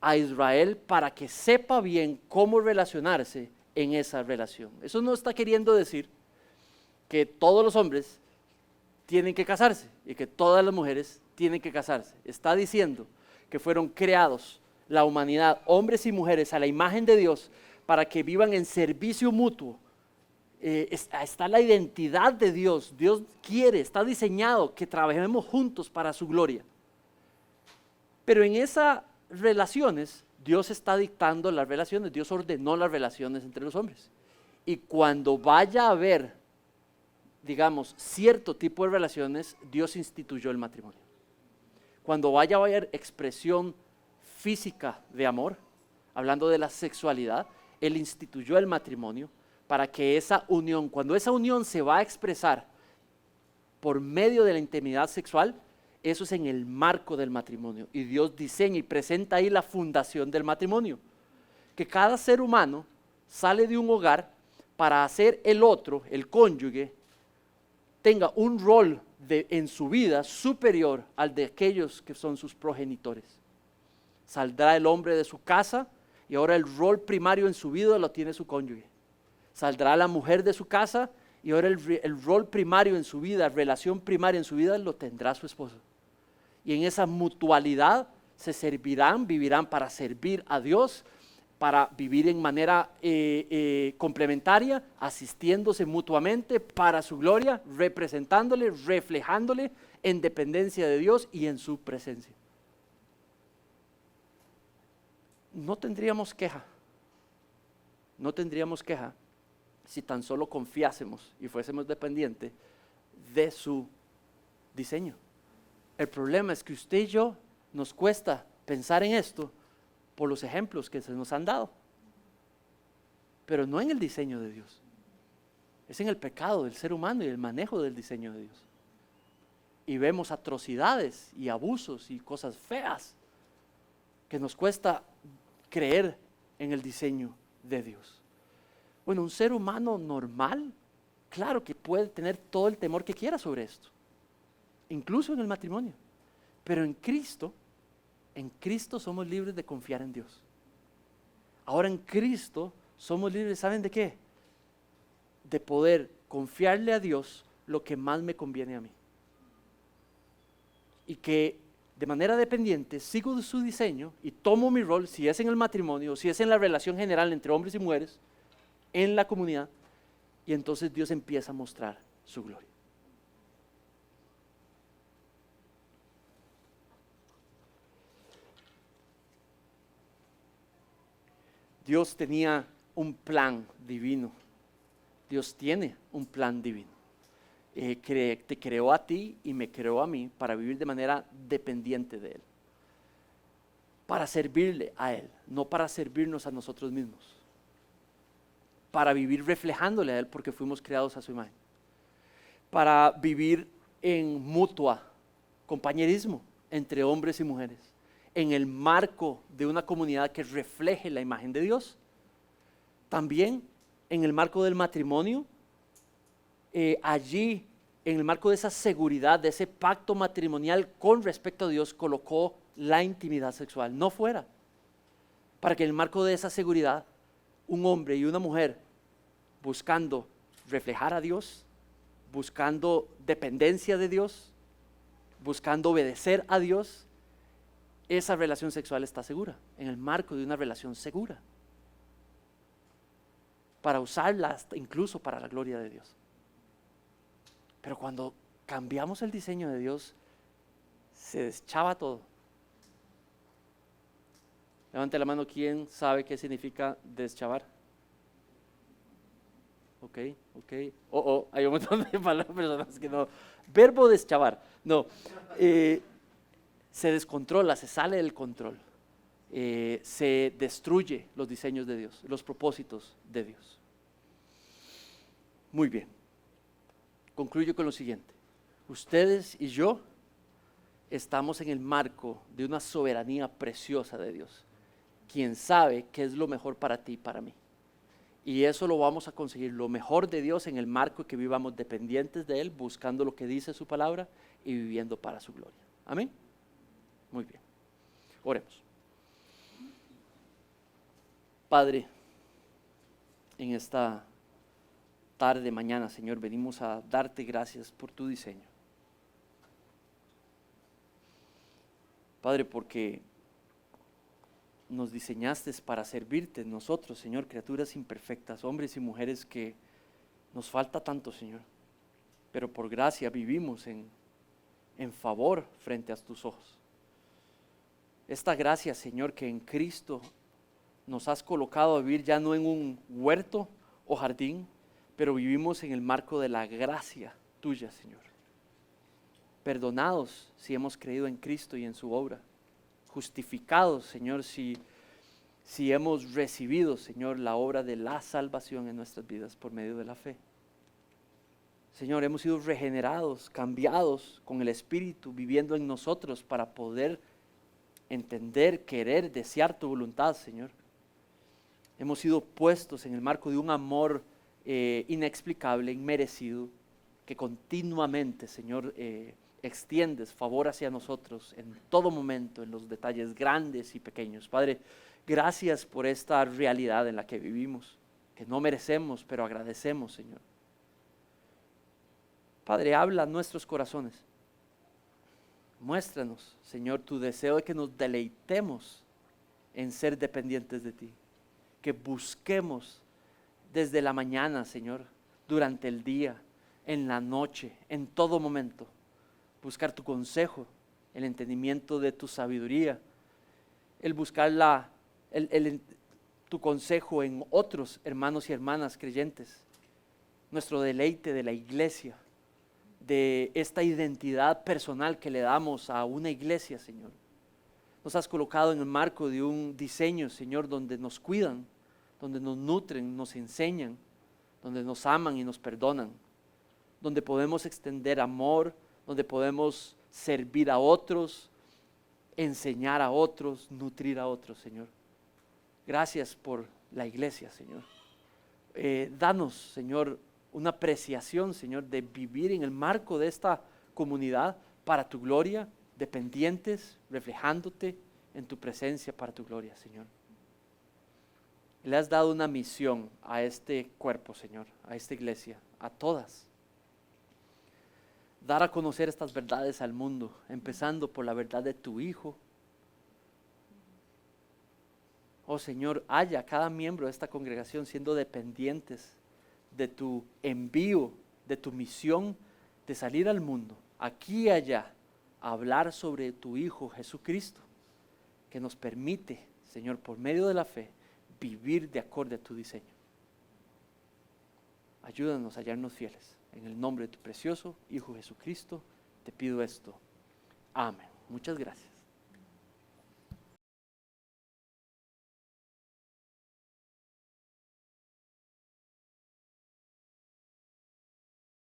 a Israel para que sepa bien cómo relacionarse en esa relación. Eso no está queriendo decir que todos los hombres tienen que casarse y que todas las mujeres tienen que casarse. Está diciendo que fueron creados la humanidad, hombres y mujeres, a la imagen de Dios para que vivan en servicio mutuo. Está la identidad de Dios. Dios quiere, está diseñado que trabajemos juntos para su gloria. Pero en esas relaciones, Dios está dictando las relaciones, Dios ordenó las relaciones entre los hombres. Y cuando vaya a haber, digamos, cierto tipo de relaciones, Dios instituyó el matrimonio. Cuando vaya a haber expresión física de amor, hablando de la sexualidad, Él instituyó el matrimonio para que esa unión, cuando esa unión se va a expresar por medio de la intimidad sexual, eso es en el marco del matrimonio. Y Dios diseña y presenta ahí la fundación del matrimonio. Que cada ser humano sale de un hogar para hacer el otro, el cónyuge, tenga un rol en su vida superior al de aquellos que son sus progenitores. Saldrá el hombre de su casa y ahora el rol primario en su vida lo tiene su cónyuge. Saldrá la mujer de su casa y ahora el rol primario en su vida, relación primaria en su vida lo tendrá su esposo. Y en esa mutualidad se servirán, vivirán para servir a Dios, para vivir en manera complementaria, asistiéndose mutuamente para su gloria, representándole, reflejándole en dependencia de Dios y en su presencia. No tendríamos queja si tan solo confiásemos y fuésemos dependientes de su diseño. El problema es que usted y yo nos cuesta pensar en esto por los ejemplos que se nos han dado, pero no en el diseño de Dios. Es en el pecado del ser humano y el manejo del diseño de Dios. Y vemos atrocidades y abusos y cosas feas que nos cuesta creer en el diseño de Dios. Bueno, un ser humano normal, claro que puede tener todo el temor que quiera sobre esto, incluso en el matrimonio, pero en Cristo somos libres de confiar en Dios. Ahora en Cristo somos libres, ¿saben de qué? de poder confiarle a Dios lo que más me conviene a mí. Y que de manera dependiente sigo de su diseño y tomo mi rol, si es en el matrimonio, si es en la relación general entre hombres y mujeres, en la comunidad, y entonces Dios empieza a mostrar su gloria. Dios tenía un plan divino. Dios tiene un plan divino. Te creó a ti y me creó a mí para vivir de manera dependiente de Él. Para servirle a Él, no para servirnos a nosotros mismos. Para vivir reflejándole a Él porque fuimos creados a su imagen. Para vivir en mutua compañerismo entre hombres y mujeres, en el marco de una comunidad que refleje la imagen de Dios. También en el marco del matrimonio, allí en el marco de esa seguridad, de ese pacto matrimonial con respecto a Dios, colocó la intimidad sexual, no fuera, para que en el marco de esa seguridad, un hombre y una mujer buscando reflejar a Dios, buscando dependencia de Dios, buscando obedecer a Dios, esa relación sexual está segura, en el marco de una relación segura, para usarla hasta incluso para la gloria de Dios. Pero cuando cambiamos el diseño de Dios, se deschaba todo. Levante la mano, ¿quién sabe qué significa deschavar? Ok. Hay un montón de personas que no. Verbo deschavar, no. Se descontrola, se sale del control. Se destruye los diseños de Dios, los propósitos de Dios. Muy bien. Concluyo con lo siguiente. Ustedes y yo estamos en el marco de una soberanía preciosa de Dios, quien sabe qué es lo mejor para ti y para mí. Y eso lo vamos a conseguir, lo mejor de Dios en el marco que vivamos dependientes de Él, buscando lo que dice su palabra y viviendo para su gloria. Amén. Muy bien. Oremos. Padre, en esta tarde, mañana, Señor, venimos a darte gracias por tu diseño. Padre, porque nos diseñaste para servirte nosotros, Señor, criaturas imperfectas, hombres y mujeres que nos falta tanto, Señor, pero por gracia vivimos en favor frente a tus ojos. Esta gracia, Señor, que en Cristo nos has colocado a vivir ya no en un huerto o jardín, pero vivimos en el marco de la gracia tuya, Señor. Perdonados si hemos creído en Cristo y en su obra. Justificados, Señor, si hemos recibido, Señor, la obra de la salvación en nuestras vidas por medio de la fe. Señor, hemos sido regenerados, cambiados con el Espíritu, viviendo en nosotros para poder entender, querer, desear tu voluntad, Señor. Hemos sido puestos en el marco de un amor inexplicable, inmerecido, que continuamente, Señor, extiendes favor hacia nosotros en todo momento, en los detalles grandes y pequeños. Padre, gracias por esta realidad en la que vivimos, que no merecemos, pero agradecemos, Señor. Padre, habla a nuestros corazones. Muéstranos, Señor, tu deseo de que nos deleitemos en ser dependientes de ti, que busquemos desde la mañana, Señor, durante el día, en la noche, en todo momento, buscar tu consejo, el entendimiento de tu sabiduría, el buscar tu consejo en otros hermanos y hermanas creyentes, nuestro deleite de la iglesia, de esta identidad personal que le damos a una iglesia, Señor. Nos has colocado en el marco de un diseño, Señor, donde nos cuidan, donde nos nutren, nos enseñan, donde nos aman y nos perdonan, donde podemos extender amor, donde podemos servir a otros, enseñar a otros, nutrir a otros, Señor. Gracias por la iglesia, Señor. Danos, Señor, una apreciación, Señor, de vivir en el marco de esta comunidad para tu gloria, dependientes, reflejándote en tu presencia para tu gloria, Señor. Le has dado una misión a este cuerpo, Señor, a esta iglesia, a todas. Dar a conocer estas verdades al mundo, empezando por la verdad de tu Hijo. Oh Señor, haya cada miembro de esta congregación siendo dependientes de tu envío, de tu misión de salir al mundo, aquí y allá, a hablar sobre tu Hijo Jesucristo, que nos permite, Señor, por medio de la fe, vivir de acuerdo a tu diseño. Ayúdanos a hallarnos fieles. En el nombre de tu precioso Hijo Jesucristo, te pido esto. Amén. Muchas gracias.